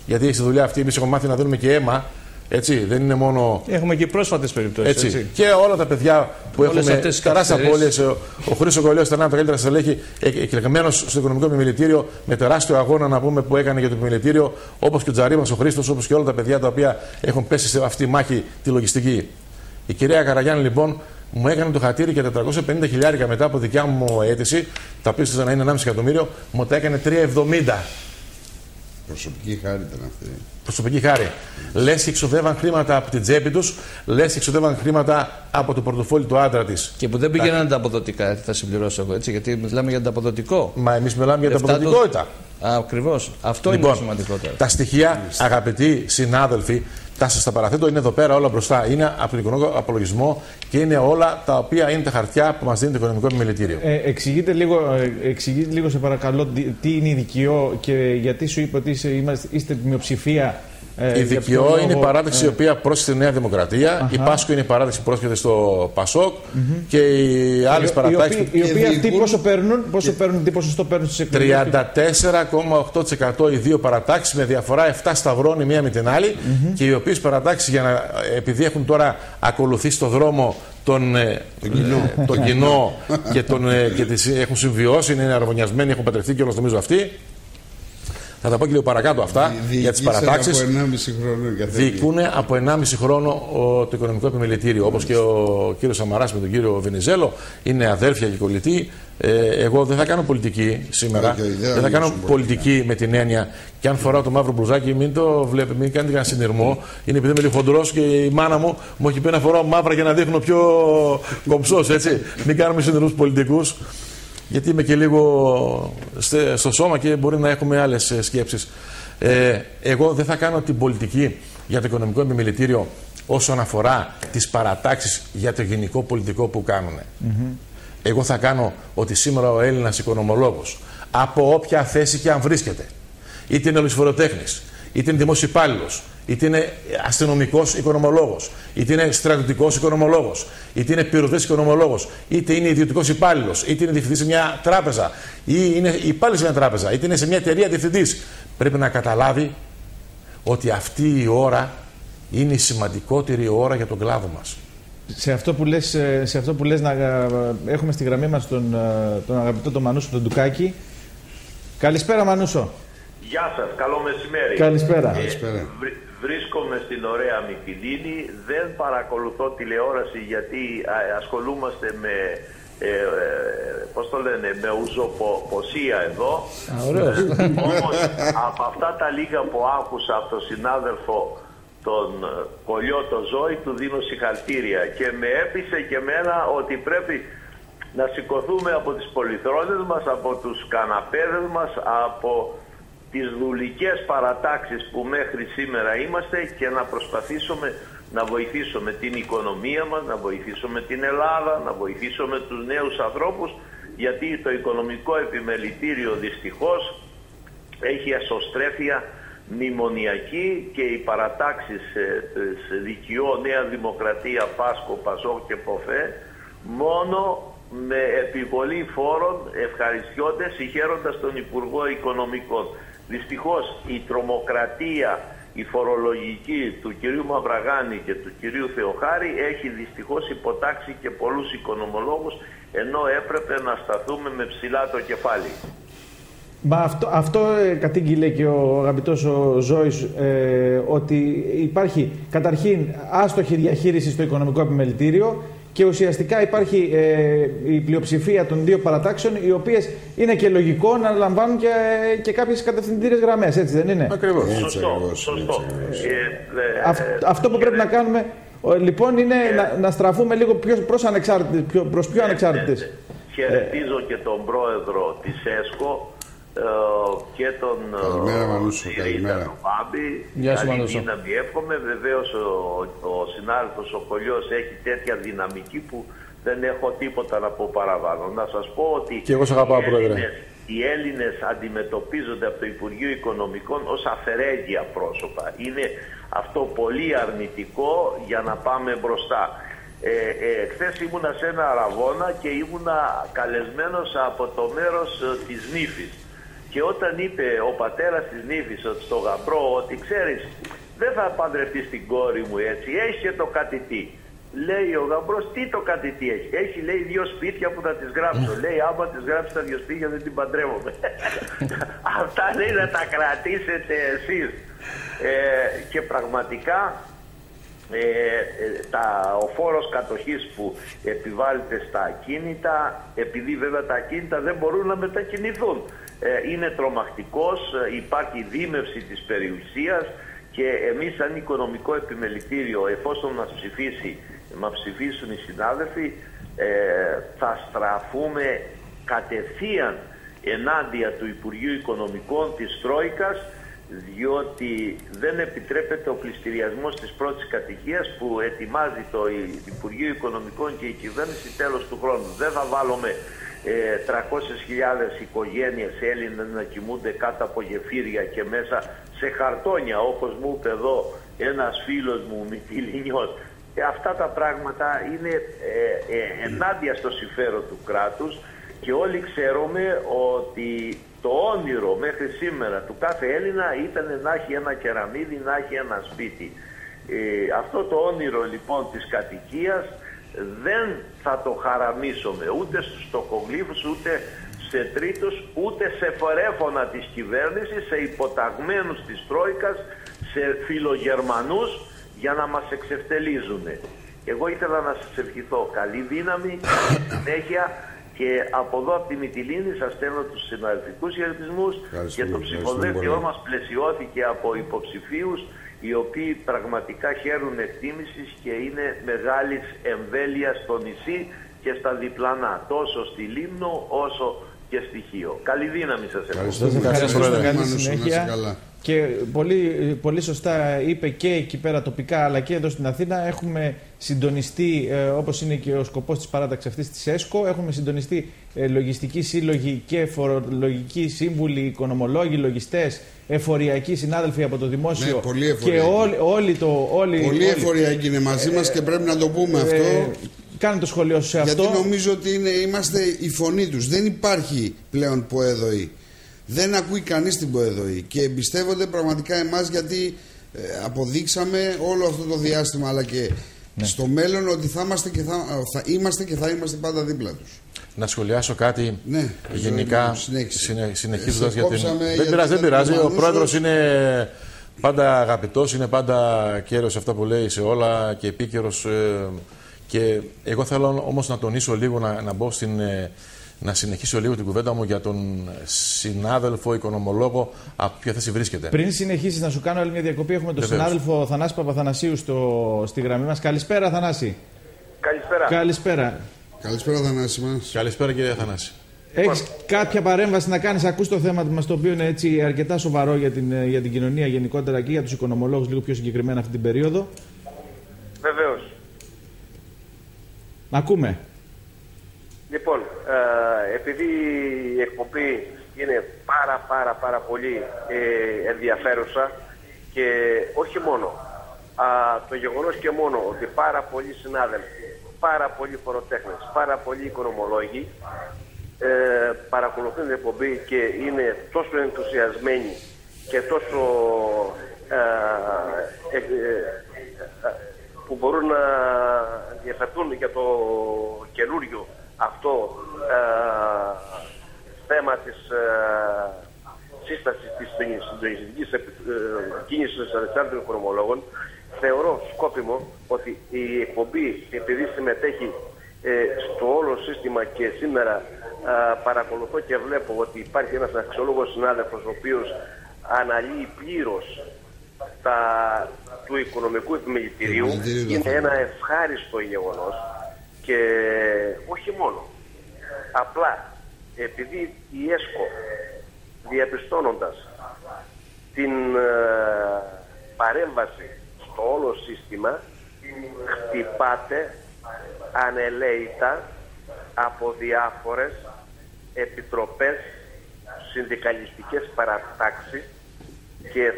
Speaker 3: Γιατί στη δουλειά αυτή εμείς έχουμε μάθει να δίνουμε και αίμα. Έτσι, δεν είναι μόνο.
Speaker 4: Έχουμε και πρόσφατες περιπτώσεις.
Speaker 3: Έτσι. Και όλα τα παιδιά που έχουμε τεράστιες απώλειες. Ο Χρήστος Κολιός ήταν ένα από τα καλύτερα στελέχη, εκλεγμένος στο Οικονομικό Επιμελητήριο, με τεράστιο αγώνα να πούμε που έκανε για το Επιμελητήριο, όπως και ο Τζαρίμας ο Χρήστος, όπως και όλα τα παιδιά τα οποία έχουν πέσει σε αυτή τη μάχη τη λογιστική. Η κυρία Καραγιάννη λοιπόν μου έκανε το χατήρι για 450.000 μετά από δικιά μου αίτηση, τα οποία ήθελα να είναι 1,5 εκατομμύριο, μου τα έκανε 3,70.
Speaker 2: Προσωπική χάρη ήταν αυτή.
Speaker 3: Προσωπική χάρη. Λες και εξοδεύαν χρήματα από την τσέπη τους, λες και εξοδεύαν χρήματα από το πορτοφόλι του άντρα της.
Speaker 4: Και που δεν πήγαιναν ανταποδοτικά, θα συμπληρώσω εγώ, έτσι, γιατί μιλάμε για ανταποδοτικό.
Speaker 3: Μα εμείς μιλάμε για ανταποδοτικότητα.
Speaker 4: Ακριβώς. Αυτό
Speaker 3: λοιπόν,
Speaker 4: είναι το σημαντικότερο.
Speaker 3: Τα στοιχεία, αγαπητοί συνάδελφοι, τα σας τα παραθέτω, είναι εδώ πέρα όλα μπροστά. Είναι από τον οικονομικό απολογισμό και είναι όλα τα οποία είναι τα χαρτιά που μας δίνει το Οικονομικό Επιμελητήριο.
Speaker 1: Εξηγείτε λίγο, σε παρακαλώ, τι είναι η ΔΚΟ και γιατί σου είπε ότι είστε μειοψηφία
Speaker 3: Η ΔΚΟ είναι η παράταξη η οποία πρόσχεται στη Νέα Δημοκρατία, η Πάσχο είναι η παράταξη που πρόσχεται στο ΠΑΣΟΚ και οι άλλες παρατάξεις.
Speaker 1: Οι οποίοι αυτοί πόσο παίρνουν, τι ποσοστό παίρνουν στις εκλογές?
Speaker 3: 34,8% οι δύο παρατάξεις, με διαφορά 7 σταυρών η μία με την άλλη, και οι οποίες παρατάξεις, επειδή έχουν τώρα ακολουθήσει το δρόμο τον κοινό και τις έχουν συμβιώσει, είναι αρμονιασμένοι, έχουν πατρευτεί και όλος νομίζω αυτοί. Θα τα πω και λίγο παρακάτω αυτά για τις παρατάξεις. Διοικούν από 1,5 χρόνο το οικονομικό επιμελητήριο. Όπως και ο κύριος Σαμαράς με τον κύριο Βενιζέλο είναι αδέρφια και κολλητοί. Εγώ δεν θα κάνω πολιτική σήμερα. Δεν θα κάνω πολιτική με την έννοια. Και αν φοράω το μαύρο μπλουζάκι, μην το βλέπετε, μην κάνετε κανένα συνειρμό. Είναι επειδή είμαι λίγο χοντρός και η μάνα μου έχει πει να φοράω μαύρα για να δείχνω πιο κομψός, έτσι. Μην κάνουμε συνειρμούς πολιτικούς. Γιατί είμαι και λίγο στο σώμα και μπορεί να έχουμε άλλες σκέψεις. Εγώ δεν θα κάνω την πολιτική για το οικονομικό επιμελητήριο όσον αφορά τις παρατάξεις για το γενικό πολιτικό που κάνουν. Εγώ θα κάνω ότι σήμερα ο Έλληνας οικονομολόγος, από όποια θέση και αν βρίσκεται, είτε είναι λησφοροτέχνης, είτε είναι δημόσιος υπάλληλος, είτε είναι αστυνομικός οικονομολόγος, είτε είναι στρατιωτικός οικονομολόγος, είτε είναι πυροδότης οικονομολόγος, είτε είναι ιδιωτικός υπάλληλος, είτε είναι διευθυντής σε μια τράπεζα, ή είναι υπάλληλος σε μια τράπεζα, είτε είναι σε μια εταιρεία διευθυντής, πρέπει να καταλάβει ότι αυτή η ώρα είναι η σημαντικότερη ώρα για τον κλάδο μας.
Speaker 1: Σε αυτό που λες να έχουμε στη γραμμή μας τον αγαπητό τον Μανούσο τον Ντουκάκη. Καλησπέρα Μανούσο.
Speaker 5: Γεια σας, καλό μεσημέρι.
Speaker 1: Καλησπέρα.
Speaker 5: Βρίσκομαι στην ωραία Μυτιλήνη, δεν παρακολουθώ τηλεόραση γιατί ασχολούμαστε με, πώς το λένε, με ουζοποσία εδώ. Όμως από αυτά τα λίγα που άκουσα από τον συνάδελφο τον Κολλιό το Ζώη, του δίνω συγχαρητήρια και με έπεισε και εμένα ότι πρέπει να σηκωθούμε από τις πολυθρόνες μας, από τους καναπέδες μας, από τις δουλικές παρατάξεις που μέχρι σήμερα είμαστε και να προσπαθήσουμε να βοηθήσουμε την οικονομία μας, να βοηθήσουμε την Ελλάδα, να βοηθήσουμε τους νέους ανθρώπους, γιατί το οικονομικό επιμελητήριο δυστυχώς έχει εσωστρέφεια μνημονιακή και οι παρατάξεις της ΔΚΟ, Νέα Δημοκρατία, Πάσχο, ΠΑΣΟΚ και ΠΟΦΕ μόνο με επιβολή φόρων ευχαριστιώνται συγχαίροντας τον Υπουργό Οικονομικών. Δυστυχώς η τρομοκρατία, η φορολογική του κυρίου Μαυραγάνη και του κυρίου Θεοχάρη έχει δυστυχώς υποτάξει και πολλούς οικονομολόγους, ενώ έπρεπε να σταθούμε με ψηλά το κεφάλι.
Speaker 1: Μα αυτό κατήγγειλε και ο αγαπητός ο Ζώης, ότι υπάρχει καταρχήν άστοχη διαχείριση στο οικονομικό επιμελητήριο και ουσιαστικά υπάρχει η πλειοψηφία των δύο παρατάξεων, οι οποίες είναι και λογικό να λαμβάνουν και κάποιες κατευθυντήριες γραμμές, έτσι δεν είναι?
Speaker 3: Ακριβώς.
Speaker 5: Σωστό.
Speaker 1: Αυτό που πρέπει να κάνουμε λοιπόν είναι να στραφούμε λίγο προς πιο ανεξάρτητες.
Speaker 5: Χαιρετίζω και τον πρόεδρο της ΕΣΚΟ και τον Ειρήνα του Πάμπη. Καλή δύναμη εύχομαι. Βεβαίως ο συνάδελφος ο Κολλιός έχει τέτοια δυναμική που δεν έχω τίποτα να πω παραπάνω. Να σας πω ότι
Speaker 3: και εγώ αγαπάω,
Speaker 5: οι Έλληνες αντιμετωπίζονται από το Υπουργείο Οικονομικών ως αφαιρέγγια πρόσωπα. Είναι αυτό πολύ αρνητικό για να πάμε μπροστά. Χθες ήμουνα σε ένα αραβώνα και ήμουνα καλεσμένος από το μέρος της Νύφης. Και όταν είπε ο πατέρας της Νύφης στο γαμπρό ότι ξέρεις δεν θα παντρευτείς την κόρη μου έτσι, έχει και το κατητή. Λέει ο γαμπρός, τι το κατητή έχει? Έχει λέει 2 σπίτια που θα τις γράψω. Λέει άμα τις γράψει τα 2 σπίτια δεν την παντρεύομαι. Αυτά λέει να τα κρατήσετε εσείς. Και πραγματικά ο φόρος κατοχής που επιβάλλεται στα ακίνητα, επειδή βέβαια τα ακίνητα δεν μπορούν να μετακινηθούν, είναι τρομακτικός, υπάρχει δίμευση της περιουσίας και εμείς σαν οικονομικό επιμελητήριο, εφόσον μας ψηφίσουν οι συνάδελφοι, θα στραφούμε κατευθείαν ενάντια του Υπουργείου Οικονομικών της Τρόικας, διότι δεν επιτρέπεται ο πληστηριασμός της πρώτης κατοικίας που ετοιμάζει το Υπουργείο Οικονομικών και η κυβέρνηση τέλος του χρόνου. Δεν θα βάλουμε 300.000 οικογένειες Έλληνες να κοιμούνται κάτω από γεφύρια και μέσα σε χαρτόνια, όπως μου είπε εδώ ένας φίλος μου Μυτιληνιός. Αυτά τα πράγματα είναι ενάντια στο συμφέρον του κράτους και όλοι ξέρουμε ότι το όνειρο μέχρι σήμερα του κάθε Έλληνα ήταν να έχει ένα κεραμίδι, να έχει ένα σπίτι. Αυτό το όνειρο λοιπόν της κατοικίας δεν θα το χαραμίσουμε ούτε στους τοκογλύφους, ούτε σε τρίτους, ούτε σε φορέφωνα της κυβέρνησης, σε υποταγμένους της Τρόικας, σε φιλογερμανούς για να μας εξευτελίζουν. Εγώ ήθελα να σας ευχηθώ καλή δύναμη, συνέχεια, και από εδώ από τη Μυτιλήνη σας στέλνω τους συναδελφικούς χαιρετισμούς και το ψηφοδέλτιό μας πλαισιώθηκε από υποψηφίους οι οποίοι πραγματικά χαίρουν εκτίμησης και είναι μεγάλης εμβέλειας στο νησί και στα διπλανά, τόσο στη Λίμνο όσο και στη Χίο. Καλή δύναμη σας ευχαριστώ.
Speaker 1: Καλή συνέχεια. Και πολύ σωστά είπε και εκεί πέρα τοπικά αλλά και εδώ στην Αθήνα έχουμε συντονιστεί, όπως είναι και ο σκοπός της παράταξης αυτής της ΕΣΚΟ, έχουμε συντονιστεί λογιστικοί σύλλογοι και φορολογικοί σύμβουλοι, οικονομολόγοι, λογιστές, εφοριακοί συνάδελφοι από το δημόσιο.
Speaker 2: Ναι,
Speaker 1: και όλοι
Speaker 2: πολλοί εφοριακοί είναι μαζί μας και πρέπει να το πούμε αυτό.
Speaker 1: Κάνε το σχολείο σου σε αυτό.
Speaker 2: Γιατί νομίζω ότι είμαστε η φωνή τους. Δεν υπάρχει πλέον ΠΟΕΔΟΗ. Δεν ακούει κανείς την ΠΟΕΔΟΗ και εμπιστεύονται πραγματικά εμάς, γιατί αποδείξαμε όλο αυτό το διάστημα αλλά και στο μέλλον ότι θα είμαστε και θα είμαστε πάντα δίπλα τους.
Speaker 3: Να σχολιάσω κάτι γενικά συνεχίζοντας για την...
Speaker 2: Δεν
Speaker 3: πειράζει. Ο πρόεδρος είναι πάντα αγαπητός, είναι πάντα κέριος σε αυτά που λέει σε όλα και επίκαιρος. Και εγώ θέλω όμως να τονίσω λίγο, να μπω να συνεχίσω λίγο την κουβέντα μου για τον συνάδελφο οικονομολόγο από ποια θέση βρίσκεται.
Speaker 1: Πριν συνεχίσεις, να σου κάνω άλλη μια διακοπή. Έχουμε τον συνάδελφο Θανάση Παπαθανασίου στη γραμμή μας. Καλησπέρα, Θανάση.
Speaker 5: Καλησπέρα.
Speaker 2: Καλησπέρα, Θανάση μας.
Speaker 3: Καλησπέρα, κύριε Θανάση.
Speaker 1: Έχεις κάποια παρέμβαση να κάνεις? Ακούς το θέμα μας, το οποίο είναι έτσι αρκετά σοβαρό για την κοινωνία γενικότερα και για τους οικονομολόγους λίγο πιο συγκεκριμένα αυτή την περίοδο.
Speaker 6: Βεβαίως.
Speaker 1: Ακούμε.
Speaker 6: Λοιπόν, επειδή η εκπομπή είναι πάρα πολύ ενδιαφέρουσα και όχι μόνο το γεγονός και μόνο ότι πάρα πολλοί συνάδελφοι, πάρα πολλοί φοροτέχνες, πάρα πολλοί οικονομολόγοι παρακολουθούν την εκπομπή και είναι τόσο ενθουσιασμένοι και τόσο που μπορούν να ενδιαφερθούν για το καινούριο αυτό θέμα της σύστασης της συντονιστικής κίνησης των ανεξάρτητων οικονομολόγων, θεωρώ σκόπιμο ότι η εκπομπή, επειδή συμμετέχει στο όλο σύστημα και σήμερα παρακολουθώ και βλέπω ότι υπάρχει ένας αξιολόγος συνάδελφος ο οποίος αναλύει πλήρως του οικονομικού επιμελητηρίου, είναι ένα ευχάριστο γεγονός. Και όχι μόνο. Απλά επειδή η ΕΣΚΟ, διαπιστώνοντας την παρέμβαση στο όλο σύστημα, χτυπάται ανελαίητα από διάφορες επιτροπές, συνδικαλιστικές παρατάξεις και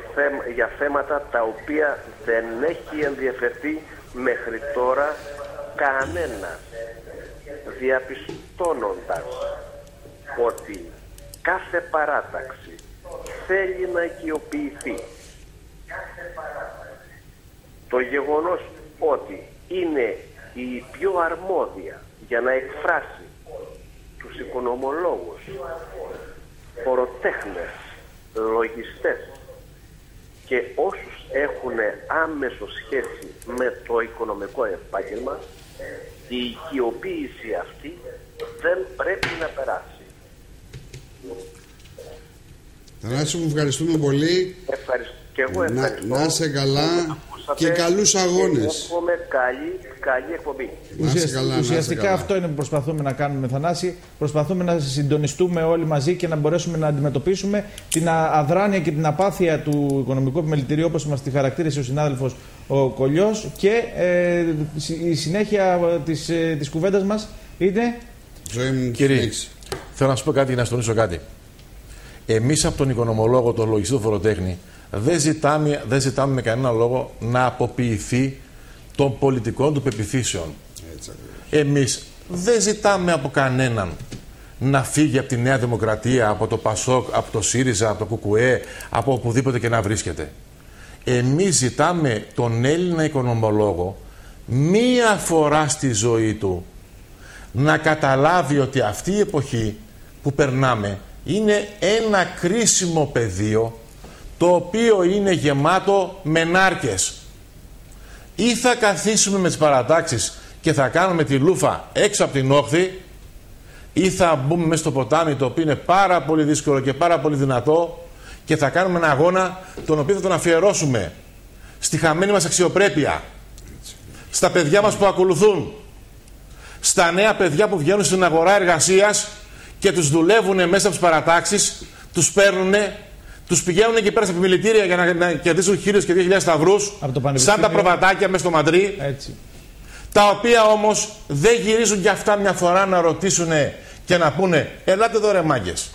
Speaker 6: για θέματα τα οποία δεν έχει ενδιαφερθεί μέχρι τώρα κανένας, διαπιστώνοντας ότι κάθε παράταξη θέλει να οικειοποιηθεί. Το γεγονός ότι είναι η πιο αρμόδια για να εκφράσει τους οικονομολόγους, φοροτέχνες, λογιστές και όσους έχουν άμεσο σχέση με το οικονομικό επάγγελμα, η οικειοποίηση αυτή δεν πρέπει να περάσει.
Speaker 2: Θανάση, μου ευχαριστούμε πολύ.
Speaker 6: Και εγώ ευχαριστώ.
Speaker 2: Να είσαι καλά και καλούς αγώνες.
Speaker 6: Εύχομαι καλή εκπομπή.
Speaker 1: Ουσιαστικά αυτό είναι που προσπαθούμε να κάνουμε, Θανάση. Προσπαθούμε να συντονιστούμε όλοι μαζί και να μπορέσουμε να αντιμετωπίσουμε την αδράνεια και την απάθεια του οικονομικού επιμελητηρίου, όπως μας τη χαρακτήρισε ο συνάδελφος ο Κολλιός. Και η συνέχεια της κουβέντας μας είναι...
Speaker 3: Κύριε Θέλω να σου πω κάτι και να σου τονίσω κάτι. Εμείς από τον οικονομολόγο, τον λογιστή του φοροτέχνη, δεν ζητάμε με κανένα λόγο να αποποιηθεί των πολιτικών του πεποιθήσεων. Εμείς δεν ζητάμε από κανέναν να φύγει από τη Νέα Δημοκρατία, από το ΠΑΣΟΚ, από το ΣΥΡΙΖΑ, από το ΚΚΕ, από οπουδήποτε και να βρίσκεται. Εμείς ζητάμε τον Έλληνα οικονομολόγο μία φορά στη ζωή του να καταλάβει ότι αυτή η εποχή που περνάμε είναι ένα κρίσιμο πεδίο το οποίο είναι γεμάτο με νάρκες. Ή θα καθίσουμε με τις παρατάξεις και θα κάνουμε τη λούφα έξω από την όχθη, ή θα μπούμε μέσα στο ποτάμι, το οποίο είναι πάρα πολύ δύσκολο και πάρα πολύ δυνατό, και θα κάνουμε ένα αγώνα τον οποίο θα τον αφιερώσουμε στη χαμένη μας αξιοπρέπεια, στα παιδιά μας που ακολουθούν, στα νέα παιδιά που βγαίνουν στην αγορά εργασίας και τους δουλεύουν μέσα από τις παρατάξεις, τους παίρνουν, τους πηγαίνουν εκεί πέρα στα επιμελητήρια για να κερδίσουν 1.000 και 2.000 σταυρούς, σαν τα προβατάκια μέσα στο Μαντρί, τα οποία όμως δεν γυρίζουν κι αυτά μια φορά να ρωτήσουν και να πούνε ελάτε εδώ ρε μάγκες.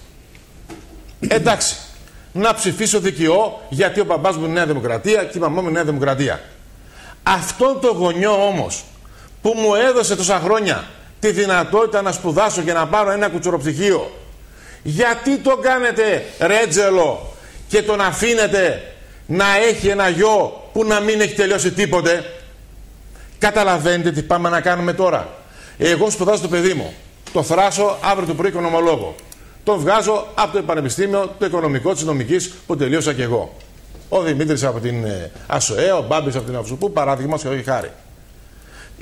Speaker 3: Εντάξει, να ψηφίσω ΔΚΟ γιατί ο μπαμπάς μου είναι Νέα Δημοκρατία και η μαμά μου είναι Νέα Δημοκρατία. Αυτόν το γονιό όμως που μου έδωσε τόσα χρόνια τη δυνατότητα να σπουδάσω και να πάρω ένα κουτσοροπτυχίο, γιατί το κάνετε ρέτζελο και τον αφήνετε να έχει ένα γιο που να μην έχει τελειώσει τίποτε? Καταλαβαίνετε τι πάμε να κάνουμε τώρα? Εγώ σπουδάζω το παιδί μου, το θράσω αύριο το πρωί οικονομολόγο. Τον βγάζω από το πανεπιστήμιο, το οικονομικό της νομικής που τελείωσα κι εγώ. Ο Δημήτρης από την ΑΣΟΕ, ο Μπάμπης από την Αυσουπού, παράδειγμα και όχι χάρη.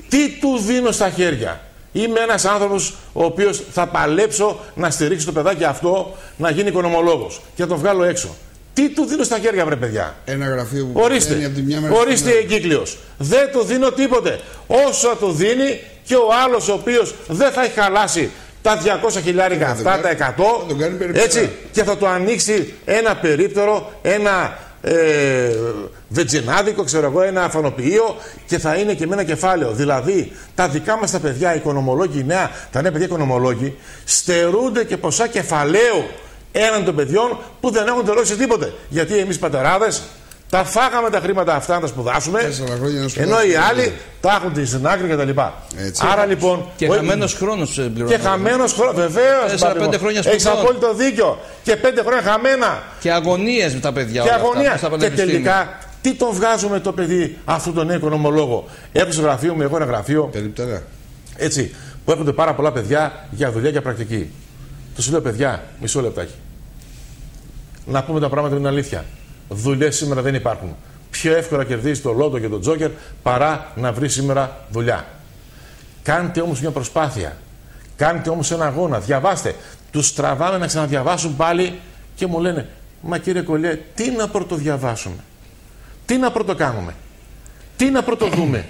Speaker 3: Τι του δίνω στα χέρια? Είμαι ένας άνθρωπος ο οποίος θα παλέψω να στηρίξει το παιδάκι αυτό να γίνει οικονομολόγος και να τον βγάλω έξω. Τι του δίνω στα χέρια, βρε παιδιά?
Speaker 2: Ένα γραφείο που
Speaker 3: ορίστε,
Speaker 2: από τη μια μέρα
Speaker 3: ορίστε εγκύκλειος. Δεν του δίνω τίποτε. Όσο του δίνει και ο άλλος ο οποίος δεν θα έχει χαλάσει τα 200 χιλιάρικα αυτά, τα 100, έτσι, και θα του ανοίξει ένα περίπτερο, ένα βετζινάδικο, ξέρω εγώ, ένα αφανοποιείο, και θα είναι και με ένα κεφάλαιο. Δηλαδή, τα δικά μας τα παιδιά, οι οικονομολόγοι νέα, τα νέα παιδιά οικονομολόγοι, στερούνται και ποσά κεφαλαίου έναν των παιδιών που δεν έχουν τελειώσει τίποτε. Γιατί εμείς πατεράδες τα φάγαμε τα χρήματα αυτά να τα σπουδάσουμε, ενώ οι άλλοι τα έχουν στην άκρη κτλ. Άρα λοιπόν.
Speaker 4: Και χαμένος χρόνος πληρώνω.
Speaker 3: Και χαμένος χρόνος, βεβαίως.
Speaker 4: 4-5 χρόνια
Speaker 3: έχεις απόλυτο δίκιο. Και 5 χρόνια χαμένα.
Speaker 4: Και αγωνίες με τα παιδιά.
Speaker 3: Και αγωνία. Και τελικά, τι τον βγάζουμε το παιδί, αυτόν τον νέο οικονομολόγο? Έχω στο γραφείο μου, εγώ ένα γραφείο.
Speaker 2: Περιπτερά.
Speaker 3: Έτσι, που έρχονται πάρα πολλά παιδιά για δουλειά και πρακτική. Τους λέω, παιδιά, μισό λεπτάκι. Να πούμε τα πράγματα με την αλήθεια. Δουλειές σήμερα δεν υπάρχουν. Πιο εύκολα κερδίζει το λότο και το τζόκερ παρά να βρει σήμερα δουλειά. Κάντε όμως μια προσπάθεια. Κάντε όμως ένα αγώνα. Διαβάστε. Τους τραβάμε να ξαναδιαβάσουν πάλι και μου λένε, μα κύριε Κολλιέ, τι να πρωτοδιαβάσουμε? Τι να πρωτοκάνουμε? Τι να πρωτοδούμε?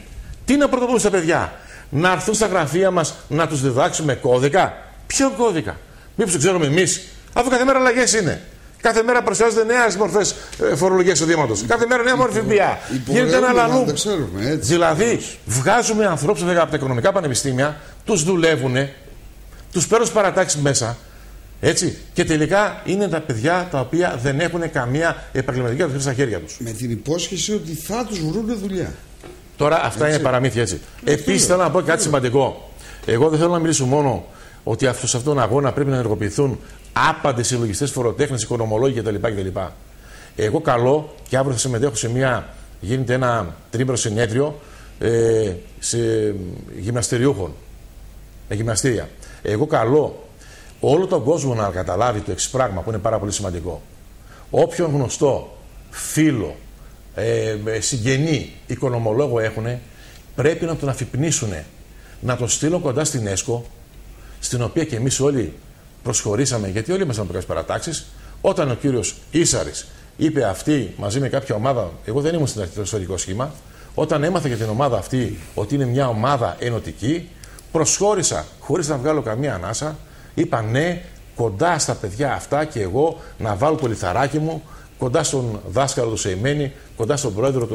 Speaker 3: Τι να πρωτοβούμε στα παιδιά? Να έρθουν στα γραφεία μας να τους διδάξουμε κώδικα? Ποιο κώδικα? Μήπως το ξέρουμε εμείς? Αφού κάθε μέρα αλλαγές είναι. Κάθε μέρα παρουσιάζονται νέες μορφές φορολογίας εισοδήματος. Κάθε μέρα νέα μορφή ΦΠΑ. Γίνεται ένα λαλού. Δηλαδή, βγάζουμε ανθρώπους από τα οικονομικά πανεπιστήμια, τους δουλεύουν, τους παίρνουν στις παρατάξεις μέσα. Έτσι. Και τελικά είναι τα παιδιά τα οποία δεν έχουν καμία επαγγελματική αυτοκίνηση στα χέρια τους.
Speaker 2: Με την υπόσχεση ότι θα τους βρουν δουλειά.
Speaker 3: Τώρα αυτά είναι παραμύθια, έτσι. Επίσης θέλω να πω κάτι σημαντικό. Εγώ δεν θέλω να μιλήσω μόνο ότι σε αυτόν τον αγώνα πρέπει να ενεργοποιηθούν άπαντες συλλογιστές, φοροτέχνες, οικονομολόγοι κτλ. Εγώ καλώ, και αύριο θα συμμετέχω γίνεται ένα τρίμηνο συνέδριο σε γυμναστηριούχων, με γυμναστήρια. Εγώ καλώ όλο τον κόσμο να καταλάβει το εξής πράγμα που είναι πάρα πολύ σημαντικό. Όποιον γνωστό, φίλο, συγγενή, οικονομολόγο έχουν, πρέπει να τον αφυπνίσουν, να τον στείλουν κοντά στην ΕΣΚΟ, στην οποία και εμείς όλοι προσχωρήσαμε, γιατί όλοι ήμασταν από κάποιες παρατάξεις. Όταν ο κύριος Ίσαρης είπε αυτή μαζί με κάποια ομάδα, εγώ δεν ήμουν στο ιστορικό σχήμα, όταν έμαθα για την ομάδα αυτή ότι είναι μια ομάδα ενωτική, προσχώρησα χωρίς να βγάλω καμία ανάσα. Είπα ναι, κοντά στα παιδιά αυτά και εγώ να βάλω το λιθαράκι μου, κοντά στον δάσκαλο του Σεϊμένη, κοντά στον πρόεδρο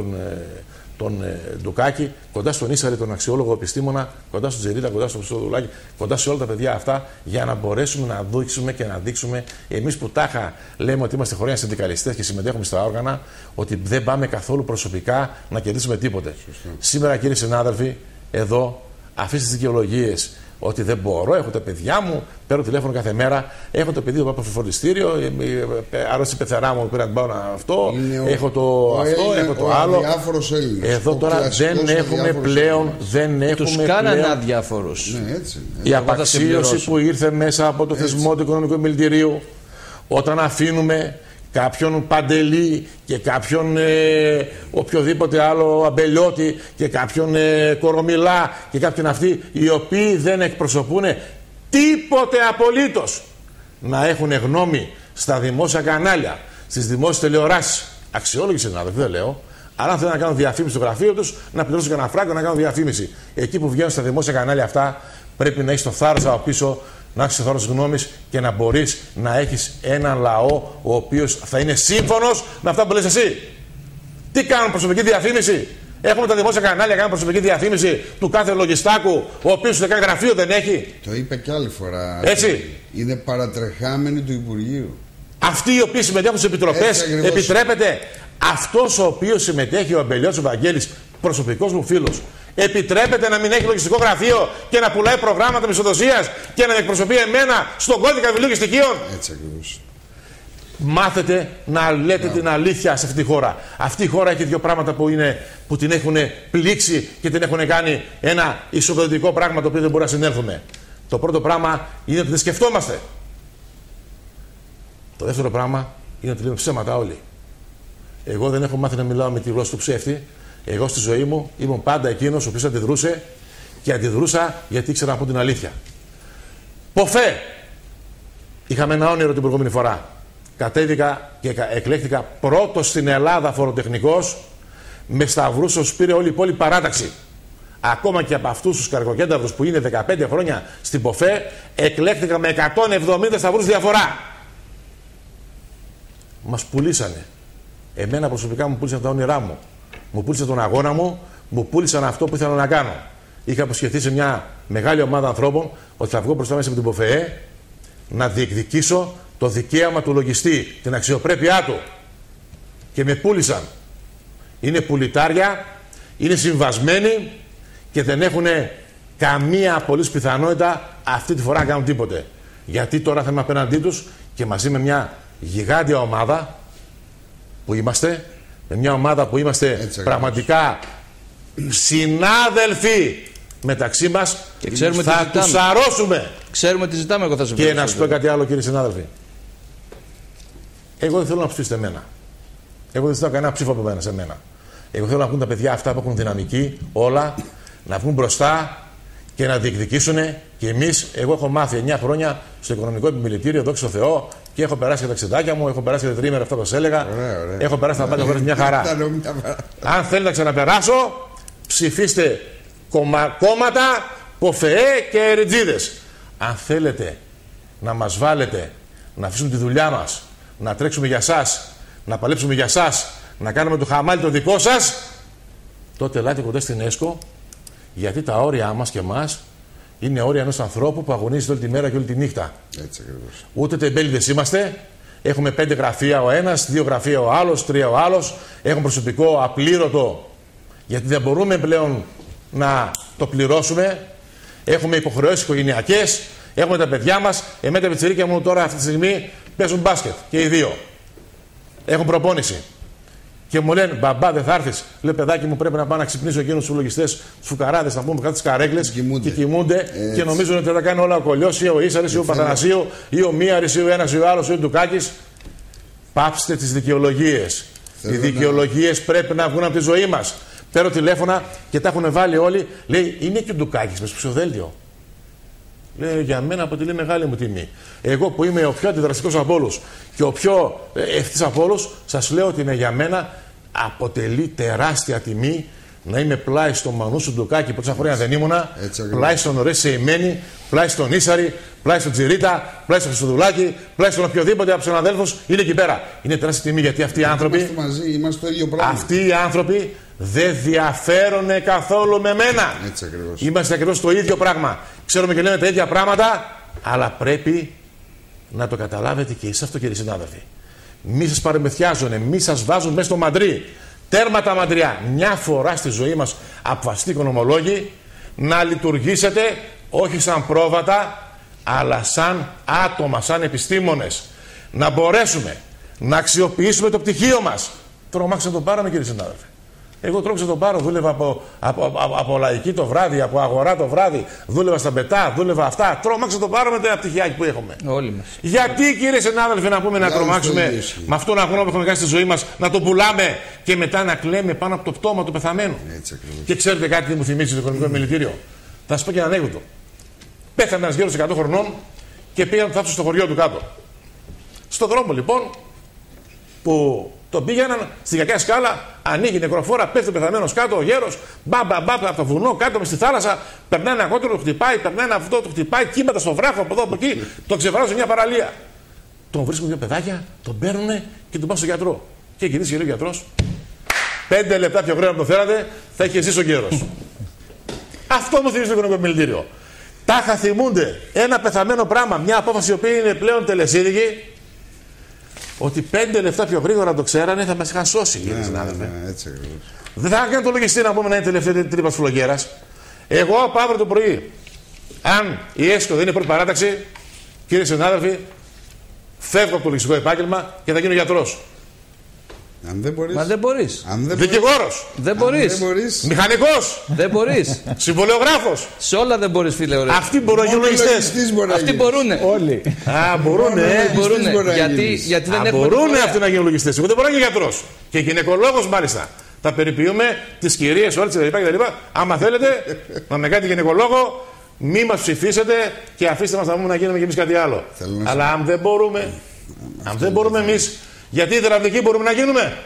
Speaker 3: τον Ντουκάκη, κοντά στον Ίσαρη, τον αξιόλογο επιστήμονα, κοντά στον Τζερίδα, κοντά στον Χρυστοδουλάκη, κοντά σε όλα τα παιδιά αυτά, για να μπορέσουμε να δείξουμε και να δείξουμε, εμείς που τάχα λέμε ότι είμαστε χωριά συνδικαλιστές και συμμετέχουμε στα όργανα, ότι δεν πάμε καθόλου προσωπικά να κερδίσουμε τίποτε. Σήμερα, κύριοι συνάδελφοι, εδώ αυτές τις δικαιολογίες, ότι δεν μπορώ, έχω τα παιδιά μου, παίρνω τηλέφωνο κάθε μέρα, έχω το παιδί που πάω στο φροντιστήριο, άρρωσε η πεθερά μου, πήρα να πάω αυτό, έχω το αυτό, έχω το άλλο. Εδώ τώρα δεν έχουμε πλέον.
Speaker 4: Τους κάνανε αδιάφορους.
Speaker 3: Η απαξίωση που ήρθε μέσα από το θεσμό του Οικονομικού Επιμελητηρίου, όταν αφήνουμε κάποιον Παντελή και κάποιον οποιοδήποτε άλλο Αμπελιώτη και κάποιον Κορομιλά και κάποιον αυτοί, οι οποίοι δεν εκπροσωπούν τίποτε απολύτως, να έχουν γνώμη στα δημόσια κανάλια, στις δημόσιες τηλεοράσεις. Αξιόλογοι συνάδελφοι, δεν λέω, αλλά αν θέλουν να κάνουν διαφήμιση στο γραφείο τους, να πληρώσουν κανένα φράγκο να κάνουν διαφήμιση. Εκεί που βγαίνουν στα δημόσια κανάλια αυτά, πρέπει να έχει το θάρρος από πίσω, να έχεις θάρρος γνώμης και να μπορείς να έχεις έναν λαό ο οποίος θα είναι σύμφωνος με αυτά που λες εσύ. Τι κάνουν προσωπική διαφήμιση? Έχουμε τα δημόσια κανάλια, κάνουν προσωπική διαφήμιση του κάθε λογιστάκου, ο οποίος ούτε καν γραφείο δεν έχει.
Speaker 2: Το είπε και άλλη φορά.
Speaker 3: Έτσι.
Speaker 2: Είναι παρατρεχάμενοι του Υπουργείου.
Speaker 3: Αυτοί οι οποίοι συμμετέχουν στις επιτροπές, επιτρέπεται αυτός ο οποίος συμμετέχει, ο Αμπελιώτης ο Βαγγέλης, προσωπικός μου φίλος, επιτρέπεται να μην έχει λογιστικό γραφείο και να πουλάει προγράμματα μισθοδοσίας και να με εκπροσωπεί εμένα στον κώδικα βιβλίου και στοιχείων?
Speaker 2: Έτσι ακριβώς.
Speaker 3: Μάθετε να λέτε την αλήθεια σε αυτή τη χώρα. Αυτή η χώρα έχει δύο πράγματα που την έχουν πλήξει και την έχουν κάνει ένα ισοπεδωτικό πράγμα το οποίο δεν μπορεί να συνέλθουμε. Το πρώτο πράγμα είναι ότι δεν σκεφτόμαστε. Το δεύτερο πράγμα είναι ότι λέμε ψέματα όλοι. Εγώ δεν έχω μάθει να μιλάω με τη γλώσσα του ψεύτη. Εγώ στη ζωή μου ήμουν πάντα εκείνος ο οποίος αντιδρούσε και αντιδρούσα γιατί ήξερα να πω την αλήθεια. Ποφέ! Είχαμε ένα όνειρο την προηγούμενη φορά. Κατέβηκα και εκλέχθηκα πρώτος στην Ελλάδα φοροτεχνικός, με σταυρούς όσους πήρε όλη η πόλη παράταξη. Ακόμα και από αυτούς τους καρκοκένταυρους που είναι 15 χρόνια στην Ποφέ, εκλέχθηκα με 170 σταυρούς διαφορά. Μας πουλήσανε. Εμένα προσωπικά μου πούλησαν τα όνειρά μου. Μου πούλησαν τον αγώνα μου, μου πούλησαν αυτό που ήθελα να κάνω. Είχα αποσχεθεί σε μια μεγάλη ομάδα ανθρώπων ότι θα βγω μπροστά μέσα από την Ποφεέ να διεκδικήσω το δικαίωμα του λογιστή, την αξιοπρέπειά του. Και με πούλησαν. Είναι πουλητάρια, είναι συμβασμένοι και δεν έχουν καμία απολύτως πιθανότητα αυτή τη φορά να κάνουν τίποτε. Γιατί τώρα θα είμαι απέναντί τους και μαζί με μια γιγάντια ομάδα που είμαστε, με μια ομάδα που είμαστε έτσι, πραγματικά συνάδελφοι μεταξύ μας και ξέρουμε θα τους αρρώσουμε.
Speaker 4: Ξέρουμε τι ζητάμε, εγώ θα σου πω.
Speaker 3: Και να σου πω κάτι άλλο, κύριοι συνάδελφοι. Εγώ δεν θέλω να ψηφίσετε εμένα. Εγώ δεν θέλω κανένα ψήφο από μένα σε μένα. Εγώ θέλω να βγουν τα παιδιά αυτά που έχουν δυναμική, όλα, να βγουν μπροστά και να διεκδικήσουν. Και εμείς, εγώ έχω μάθει 9 χρόνια στο Οικονομικό Επιμελητήριο, δόξα τω Θεώ, και έχω περάσει και τα ξεντάκια μου, έχω περάσει και τα τρίμερα αυτά που σας έλεγα. Έχω περάσει τα πάντα χωρίς μια χαρά. Αν θέλετε να ξαναπεράσω, ψηφίστε κόμματα, Ποφεέ και ερετζίδες. Αν θέλετε να μας βάλετε, να αφήσουμε τη δουλειά μας, να τρέξουμε για σας, να παλέψουμε για σας, να κάνουμε το χαμάλι το δικό σας, τότε ελάτε κοντά στην ΕΣΚΟ, γιατί τα όρια μας και εμάς είναι όρια ενός ανθρώπου που αγωνίζεται όλη τη μέρα και όλη τη νύχτα.
Speaker 2: Έτσι ακριβώς.
Speaker 3: Ούτε τεμπέληδες είμαστε. Έχουμε 5 γραφεία ο ένας, 2 γραφεία ο άλλος, 3 ο άλλος. Έχουμε προσωπικό απλήρωτο, γιατί δεν μπορούμε πλέον να το πληρώσουμε. Έχουμε υποχρεώσεις οικογενειακές. Έχουμε τα παιδιά μας. Εμένα τα πιτσιρίκια μου τώρα αυτή τη στιγμή παίζουν μπάσκετ και οι δύο. Έχουν προπόνηση. Και μου λένε, μπαμπά, δεν θα έρθεις. Λέω, παιδάκι μου, πρέπει να πάω να ξυπνήσω εκείνους τους λογιστές, τους φουκαράδες, να πούμε κάτω τις καρέκλες και κοιμούνται και νομίζουν ότι θα τα κάνει όλα ο Κολλιός ή ο Ίσαρης ή ο Παθανασίου ή ο Μίαρης ή ο ένας ή ο άλλος ή ο Ντουκάκης. Πάψτε τις δικαιολογίες. Οι δικαιολογίες πρέπει να βγουν από τη ζωή μας. Παίρνω τηλέφωνα και τα έχουν βάλει όλοι. Λέει, είναι και ο Ντουκάκης με στο ψηφοδέλτιο. Λέει, για μένα αποτελεί μεγάλη μου τιμή. Εγώ που είμαι ο πιο αντιδραστικός από όλους και ο πιο ευθύς από όλους, σας λέω ότι για μένα αποτελεί τεράστια τιμή να είμαι πλάι στον Μανούσου Ντουκάκη που τόσα χρόνια δεν ήμουνα, πλάι στον Ωρέ Σεϊμένη, πλάι στον Ίσαρη πλάι στον Τσιρίτα, πλάι στον Χρυστοδουλάκη, πλάι στον οποιοδήποτε από του συναδέλφου είναι εκεί πέρα. Είναι τεράστια τιμή γιατί αυτοί οι άνθρωποι.
Speaker 2: Είμαστε μαζί, είμαστε το ίδιο πράγμα.
Speaker 3: Αυτοί οι άνθρωποι δεν διαφέρουν καθόλου με μένα.
Speaker 2: Έτσι ακριβώς.
Speaker 3: Είμαστε ακριβώς το ίδιο πράγμα. Ξέρουμε και λέμε τα ίδια πράγματα, αλλά πρέπει να το καταλάβετε και εσείς αυτό, κύριοι συνάδελφοι. Μη σας παρεμεθιάζουν, μη σας βάζουν μέσα στο μαντρί. Τέρμα τα μαντριά. Μια φορά στη ζωή μας, αποφασιστεί οικονομολόγοι, να λειτουργήσετε όχι σαν πρόβατα, αλλά σαν άτομα, σαν επιστήμονες. Να μπορέσουμε να αξιοποιήσουμε το πτυχίο μας. Τρομάξτε να το πάρουμε, κύριοι συνάδελφοι. Εγώ τρόμαξα να το πάρω, δούλευα από λαϊκή το βράδυ, από αγορά το βράδυ, δούλευα στα μπετά, δούλευα αυτά. Τρόμαξα να το πάρω με τα πτυχιάκι που έχουμε.
Speaker 4: Όλοι μας.
Speaker 3: Γιατί, κύριε συνάδελφοι, να πούμε να τρομάξουμε με αυτόν τον αγώνα που έχουμε κάνει στη ζωή μας, να το πουλάμε και μετά να κλαίμε πάνω από το πτώμα του πεθαμένου. Και ξέρετε κάτι που μου θυμίζει το οικονομικό επιμελητήριο? Θα σας πω και ένα ανέκδοτο. Πέθανε ένας γέρος 100 χρονών και πήγαν θάψουν στο χωριό του κάτω. Στον δρόμο λοιπόν που τον πήγαιναν στην κακιά σκάλα, ανοίγει η νεκροφόρα, πέφτει ο πεθαμένος κάτω, ο γέρος, μπαμπαμπα από το βουνό, κάτω μες στη θάλασσα, περνάει ένα κότρο, το χτυπάει, περνάει ένα αυτό, το χτυπάει, κύματα στο βράχο από εδώ από εκεί, το ξεβράζουν σε μια παραλία. Τον βρίσκουν δύο παιδάκια, τον παίρνουν και τον πάνε στον γιατρό. Και γυρίζει και λέει ο γιατρός, 5 λεπτά πιο γρήγορα να το θέλατε, θα είχε ζήσει ο γέρος. Αυτό μου θυμίζει το οικονομικό επιμελητήριο. Τάχα θυμούνται ένα πεθαμένο πράγμα, μια απόφαση η οποία είναι πλέον τελεσίδικη. Ότι 5 λεπτά πιο γρήγορα το ξέρανε θα μας είχαν σώσει, κύριε συνάδελφε. Δεν θα έκανε το λογιστή να πούμε να είναι τελευταία τρύπα φλογέρας. Εγώ από αύριο το πρωί, αν η ΕΣΚΟ δεν είναι πρώτη παράταξη, κύριε συνάδελφοι, φεύγω από το λογιστικό επάγγελμα και θα γίνω γιατρός.
Speaker 2: Αν δεν μπορείς.
Speaker 4: Μα δεν μπορείς.
Speaker 3: Δικηγόρος.
Speaker 4: Δεν μπορείς.
Speaker 3: Μηχανικός.
Speaker 4: Δεν μπορείς.
Speaker 3: Συμβολιογράφος.
Speaker 4: Σε όλα δεν μπορείς, φίλε, ωραία.
Speaker 3: Αυτοί μπορούν να γίνουν λογιστές.
Speaker 4: Αυτοί μπορούνε.
Speaker 1: Όλοι.
Speaker 3: Α, μπορούνε.
Speaker 4: Γιατί δεν έχουν.
Speaker 3: Μπορούνε αυτοί να γίνουν λογιστές. Εγώ δεν μπορώ να γίνω γιατρός. Και γυναικολόγος μάλιστα. Θα περιποιούμε τις κυρίες, όλες τις κτλ. Άμα θέλετε να με κάνετε γυναικολόγο, μη μας ψηφίσετε και αφήστε μας να πούμε να γίνουμε κι εμείς κάτι άλλο. Αλλά αν δεν μπορούμε εμείς. Γιατί υδραυλικοί μπορούμε να γίνουμε?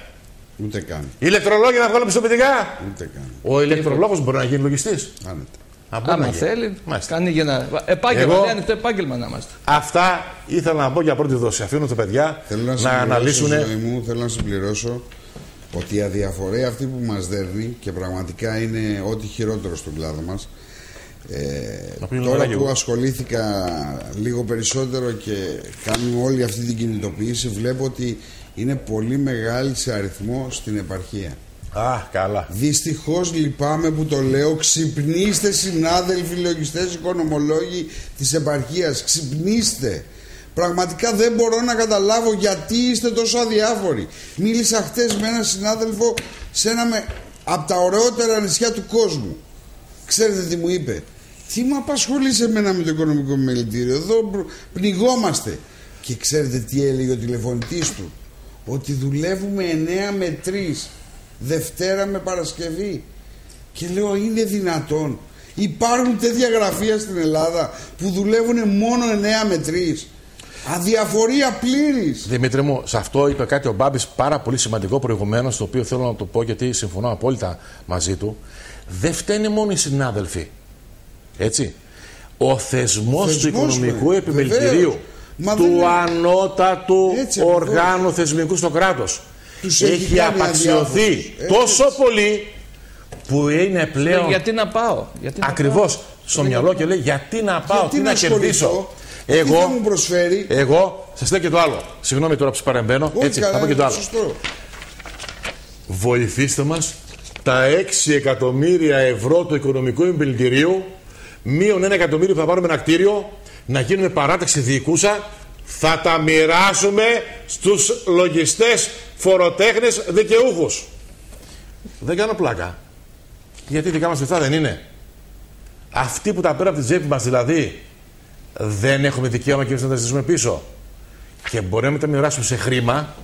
Speaker 2: Ούτε καν.
Speaker 3: Ηλεκτρολόγοι να βγάλουμε πιστοποιητικά?
Speaker 2: Ούτε καν.
Speaker 3: Ο ηλεκτρολόγος μπορεί να γίνει λογιστής.
Speaker 2: Άνετα.
Speaker 4: Άμα θέλει, κάνει για ένα επάγγελμα. Δεν ανοιχτό επάγγελμα να είμαστε.
Speaker 3: Αυτά ήθελα να πω για πρώτη δόση. Αφήνω τα παιδιά να αναλύσουν.
Speaker 2: Θέλω να συμπληρώσω ότι η αδιαφορία αυτή που μας δέρνει και πραγματικά είναι ό,τι χειρότερο στον κλάδο μας. Τώρα που ασχολήθηκα λίγο περισσότερο και κάνουμε όλη αυτή την κινητοποίηση, βλέπω ότι είναι πολύ μεγάλη σε αριθμό στην επαρχία.
Speaker 3: Καλά.
Speaker 2: Δυστυχώς λυπάμαι που το λέω. Ξυπνήστε, συνάδελφοι λογιστές, οικονομολόγοι της επαρχίας. Ξυπνήστε. Πραγματικά δεν μπορώ να καταλάβω γιατί είστε τόσο αδιάφοροι. Μίλησα χτες με έναν συνάδελφο σε ένα από τα ωραιότερα νησιά του κόσμου. Ξέρετε τι μου είπε? Τι με απασχολεί σε μένα με το οικονομικό επιμελητήριο? Εδώ πνιγόμαστε. Και ξέρετε τι έλεγε ο τηλεφωνητής του? Ότι δουλεύουμε 9 με 3, Δευτέρα με Παρασκευή. Και λέω, είναι δυνατόν? Υπάρχουν τέτοια γραφεία στην Ελλάδα που δουλεύουν μόνο 9 με 3? Αδιαφορία πλήρης.
Speaker 3: Δημήτρη μου, σε αυτό είπε κάτι ο Μπάμπης πάρα πολύ σημαντικό προηγουμένως, το οποίο θέλω να το πω γιατί συμφωνώ απόλυτα μαζί του. Δεν φταίνε μόνο οι συνάδελφοι. Έτσι. Ο θεσμός του οικονομικού επιμελητηρίου, του ανώτατου οργάνου θεσμικού στο κράτος, έχει απαξιωθεί τόσο πολύ που είναι πλέον.
Speaker 4: Γιατί να πάω?
Speaker 3: Ακριβώς στο μυαλό και λέει γιατί να πάω, τι να κερδίσω. Εγώ, σας λέω και το άλλο. Συγγνώμη τώρα που σας παρεμβαίνω. Έτσι, θα πω και το άλλο. Βοηθήστε μας τα 6 εκατομμύρια ευρώ του οικονομικού επιμελητηρίου, μείον 1 εκατομμύριο που θα πάρουμε ένα κτίριο, να γίνουμε παράταξη διοικούσα, θα τα μοιράσουμε στους λογιστές, φοροτέχνες, δικαιούχους. Δεν κάνω πλάκα. Γιατί δικά μας λεφτά δεν είναι? Αυτοί που τα πέρα από τη τσέπη μας δηλαδή, δεν έχουμε δικαίωμα και να τα ζητήσουμε πίσω. Και μπορεί να τα μοιράσουμε σε χρήμα,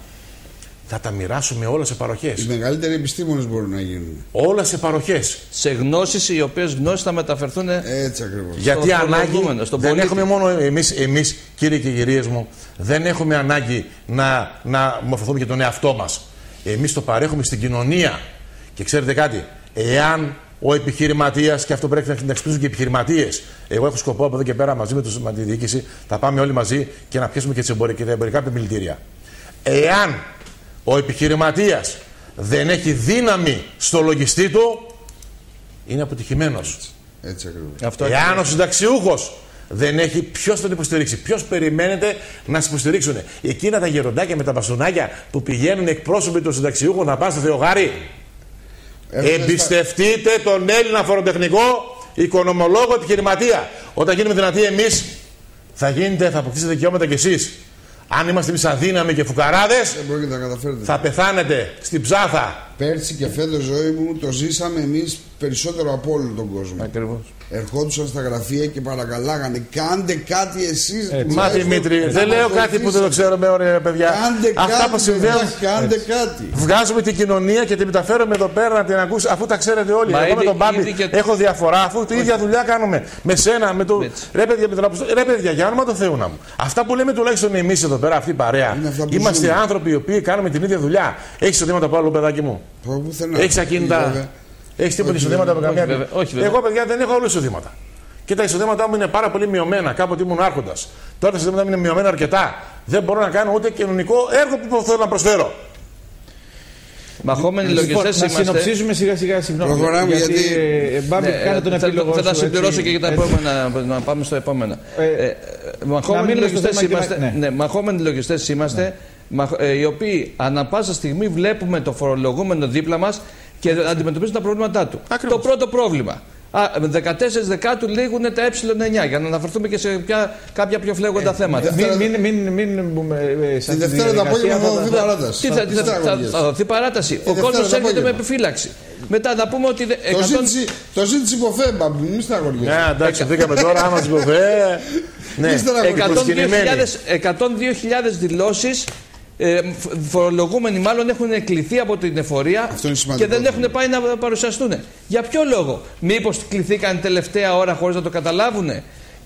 Speaker 3: θα τα μοιράσουμε όλα σε παροχές.
Speaker 2: Οι μεγαλύτεροι επιστήμονες μπορούν να γίνουν.
Speaker 3: Όλα σε παροχές.
Speaker 4: Σε γνώσεις, οι οποίες γνώσεις θα μεταφερθούν.
Speaker 2: Έτσι ακριβώς.
Speaker 3: Γιατί ανάγκη δεν έχουμε μόνο εμείς, κύριοι και κυρίες μου, δεν έχουμε ανάγκη να μορφωθούμε και τον εαυτό μας. Εμείς το παρέχουμε στην κοινωνία. Και ξέρετε κάτι, εάν ο επιχειρηματίας, και αυτό πρέπει να εξυπηρετήσουν και οι επιχειρηματίες. Εγώ έχω σκοπό από εδώ και πέρα μαζί με τη διοίκηση, θα πάμε όλοι μαζί και να πιάσουμε και τα εμπορικά επιμελητήρια. Εάν ο επιχειρηματίας δεν έχει δύναμη στο λογιστή του, είναι αποτυχημένος.
Speaker 2: Έτσι ακριβώς.
Speaker 3: Εάν ο συνταξιούχος δεν έχει ποιος τον υποστηρίξει, ποιος περιμένετε να σας υποστηρίξουν. Εκείνα τα γεροντάκια με τα μπαστούνάκια που πηγαίνουν εκπρόσωποι των συνταξιούχων να πάνε στο Θεογάρι. Εμπιστευτείτε τον Έλληνα φοροτεχνικό, οικονομολόγο, επιχειρηματία. Όταν γίνουμε δυνατοί εμείς, θα αποκτήσετε δικαιώματα κι εσείς. Αν είμαστε εμείς αδύναμοι και φουκαράδες, θα πεθάνετε στην ψάθα.
Speaker 2: Πέρσι και φέτος, ζωή μου, το ζήσαμε εμείς περισσότερο από όλο τον κόσμο.
Speaker 4: Ακριβώς.
Speaker 2: Ερχόντουσαν στα γραφεία και παρακαλάγανε, κάντε κάτι εσείς.
Speaker 3: Μα Δημήτρη, δεν λέω κάτι που δεν το ξέρουμε, ωραία παιδιά. Αυτά που συμβαίνουν.
Speaker 2: Κάντε κάτι.
Speaker 3: Βγάζουμε την κοινωνία και την μεταφέρουμε εδώ πέρα να την ακούσει, αφού τα ξέρετε όλοι. Εγώ με τον Μπάμπη έχω διαφορά, αφού την ίδια δουλειά κάνουμε. Με σένα, με το. Ρε παιδιά, για όνομα του Θεού να μου. Αυτά που λέμε τουλάχιστον εμείς εδώ πέρα, αυτή η παρέα. Είμαστε άνθρωποι οι οποίοι κάνουμε την ίδια δουλειά. Έχει εισοδήματα από άλλο, παιδάκι μου. Έχει ακίνητα. Έχει τίποτα εισοδήματα από καμία. Εγώ, παιδιά, δεν έχω όλα εισοδήματα. Και τα εισοδήματά μου είναι πάρα πολύ μειωμένα. Κάποτε ήμουν άρχοντας. Τώρα τα εισοδήματά μου είναι μειωμένα αρκετά. Δεν μπορώ να κάνω ούτε κοινωνικό έργο που θέλω να προσφέρω.
Speaker 4: Μαχόμενοι λογιστές είμαστε.
Speaker 1: Να συνοψίζουμε σιγά-σιγά.
Speaker 2: Προχωράμε γιατί.
Speaker 1: Κάνε τον επίλογο.
Speaker 4: Θα τα συμπληρώσω και για τα επόμενα. Να πάμε στο επόμενο. Μαχόμενοι λογιστές είμαστε. Οι οποίοι ανά πάσα στιγμή βλέπουμε το φορολογούμενο δίπλα μας και αντιμετωπίζουν τα προβλήματά του. Ακριβώς. Το πρώτο πρόβλημα. 14 Δεκάτου λήγουν τα ε9, για να αναφερθούμε και σε κάποια πιο φλέγοντα θέματα.
Speaker 1: Μην μπούμε σε
Speaker 2: Τη Δευτέρα το απόγευμα θα δοθεί παράταση.
Speaker 4: Θα δοθεί παράταση. Ο κόσμος έρχεται με επιφύλαξη. Μετά να πούμε ότι.
Speaker 2: Το ζήτησε υποφέ, Μπαμπή, μην σταγωριέσαι.
Speaker 3: Ναι, εντάξει, βρήκαμε τώρα, άμα υποφέ.
Speaker 4: 102.000 δηλώσεις. Φορολογούμενοι μάλλον έχουν κληθεί από την εφορία και δεν έχουν πάει να παρουσιαστούν. Για ποιο λόγο? Μήπως κληθήκαν τελευταία ώρα χωρίς να το καταλάβουν?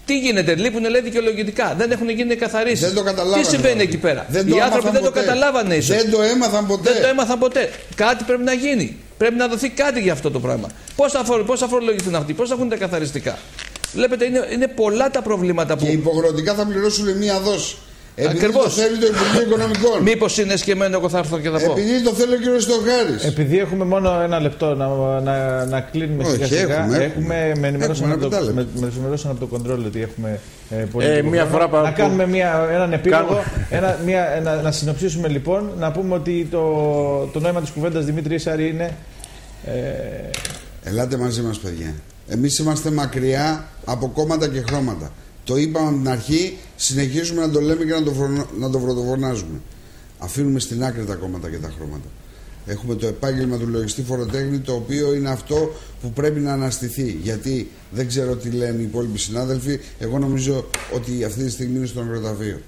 Speaker 4: Τι γίνεται? Λείπουν, λέει, δικαιολογητικά. Δεν έχουν γίνει καθαρίσεις.
Speaker 2: Δεν το καταλάβανε.
Speaker 4: Τι συμβαίνει εκεί πέρα? Οι άνθρωποι δεν το καταλάβανε ίσως.
Speaker 2: Δεν το έμαθαν ποτέ.
Speaker 4: Κάτι πρέπει να γίνει. Πρέπει να δοθεί κάτι για αυτό το πράγμα. Πώς θα φορολογηθούν αυτοί, πώς θα βγουν τα καθαριστικά? Βλέπετε, είναι πολλά τα προβλήματα που.
Speaker 2: Και υποχρεωτικά θα πληρώσουν μία δόση. Επειδή το θέλει το Υπουργείο Οικονομικών.
Speaker 4: Μήπως είναι σκεμμένο, εγώ θα έρθω και θα πω.
Speaker 2: Επειδή το θέλει ο κ. Στοχάρης.
Speaker 1: Επειδή έχουμε μόνο ένα λεπτό να κλείνουμε σιγά-σιγά. Έχουμε με ενημερώσαν από το κοντρόλ ότι έχουμε πολύ
Speaker 3: μία φορά
Speaker 1: να κάνουμε έναν επίλογο. Να συνοψίσουμε λοιπόν, να πούμε ότι το νόημα της κουβέντας, Δημήτρη Ίσαρη, είναι.
Speaker 2: Ελάτε μαζί μας, παιδιά. Εμείς είμαστε μακριά από κόμματα και χρώματα. Το είπαμε από την αρχή, συνεχίζουμε να το λέμε και να το πρωτοφωνάζουμε. Αφήνουμε στην άκρη τα κόμματα και τα χρώματα. Έχουμε το επάγγελμα του λογιστή φοροτέχνη, το οποίο είναι αυτό που πρέπει να αναστηθεί. Γιατί δεν ξέρω τι λένε οι υπόλοιποι συνάδελφοι. Εγώ νομίζω ότι αυτή τη στιγμή είναι στο νεκροταφείο.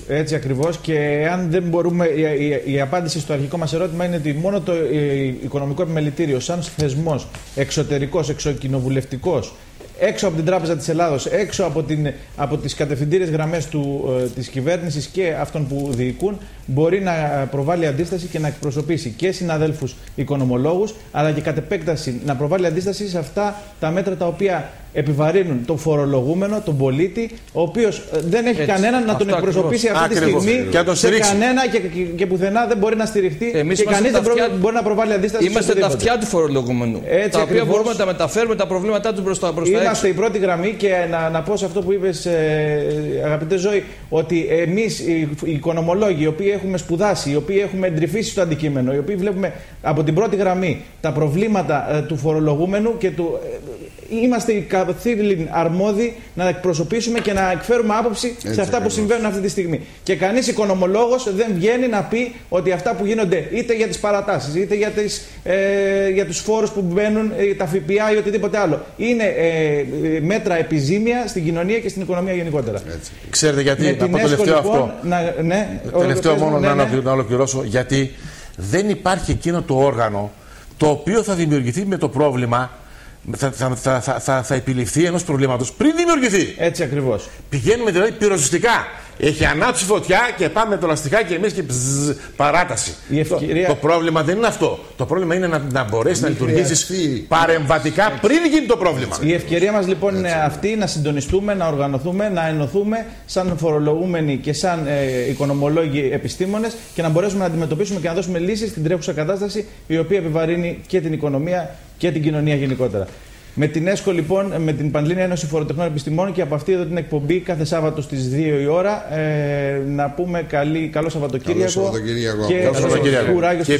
Speaker 1: Έτσι ακριβώς, και αν δεν μπορούμε, η απάντηση στο αρχικό μας ερώτημα είναι ότι μόνο το οικονομικό επιμελητήριο σαν θεσμός εξωτερικός, εξοκοινοβουλευτικός, έξω από την Τράπεζα της Ελλάδος, έξω από τις κατευθυντήριες γραμμές της κυβέρνησης και αυτών που διοικούν, μπορεί να προβάλλει αντίσταση και να εκπροσωπήσει και συναδέλφους οικονομολόγους, αλλά και κατ' επέκταση να προβάλλει αντίσταση σε αυτά τα μέτρα τα οποία επιβαρύνουν τον φορολογούμενο, τον πολίτη, ο οποίος δεν έχει κανέναν να τον εκπροσωπήσει αυτή τη στιγμή σε κανένα και πουθενά δεν μπορεί να στηριχτεί και κανείς δεν μπορεί να προβάλλει αντίσταση.
Speaker 4: Είμαστε τα αυτιά του φορολογούμενου, τα οποία μπορούμε να τα μεταφέρουμε τα προβλήματά του μπροστά.
Speaker 1: Είμαστε η πρώτη γραμμή και να πω σε αυτό που είπες, αγαπητέ Ζωή, ότι εμείς οι οικονομολόγοι, οι οποίοι έχουμε σπουδάσει, οι οποίοι έχουμε εντρυφήσει στο αντικείμενο, οι οποίοι βλέπουμε από την πρώτη γραμμή τα προβλήματα του φορολογούμενου και είμαστε οι καθήλυν αρμόδιοι να εκπροσωπήσουμε και να εκφέρουμε άποψη σε αυτά που συμβαίνουν αυτή τη στιγμή. Και κανείς οικονομολόγος δεν βγαίνει να πει ότι αυτά που γίνονται είτε για τις παρατάσεις, είτε για τους φόρους που μπαίνουν, τα ΦΠΑ ή οτιδήποτε άλλο, είναι μέτρα επιζήμια στην κοινωνία και στην οικονομία γενικότερα.
Speaker 3: Έτσι. Ξέρετε γιατί, να πω το τελευταίο αυτό. Τελευταίο μόνο να ολοκληρώσω, γιατί δεν υπάρχει εκείνο το όργανο το οποίο θα δημιουργηθεί με το πρόβλημα, θα επιληφθεί ενός προβλήματος πριν δημιουργηθεί.
Speaker 1: Έτσι ακριβώς.
Speaker 3: Πηγαίνουμε δηλαδή πυροσβεστικά. Έχει ανάψει φωτιά και πάμε το λαστιχάκι εμείς και παράταση. Το πρόβλημα δεν είναι αυτό. Το πρόβλημα είναι να μπορέσει να λειτουργήσει παρεμβατικά πριν γίνει το πρόβλημα.
Speaker 1: Η ευκαιρία μας λοιπόν είναι αυτή, να συντονιστούμε, να οργανωθούμε, να ενωθούμε σαν φορολογούμενοι και σαν οικονομολόγοι επιστήμονες και να μπορέσουμε να αντιμετωπίσουμε και να δώσουμε λύσεις στην τρέχουσα κατάσταση, η οποία επιβαρύνει και την οικονομία και την κοινωνία γενικότερα. Με την ΕΣΚΟ λοιπόν, με την Πανελλήνια Ένωση Φοροτεχνών Επιστημών και από αυτή εδώ την εκπομπή κάθε Σάββατο στις 2 η ώρα να πούμε καλό Σαββατοκύριακο και κουράγιο στους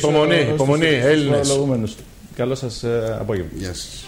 Speaker 3: υπομονή, Έλληνες.
Speaker 1: Καλό σας απόγευμα.
Speaker 2: Γεια σας.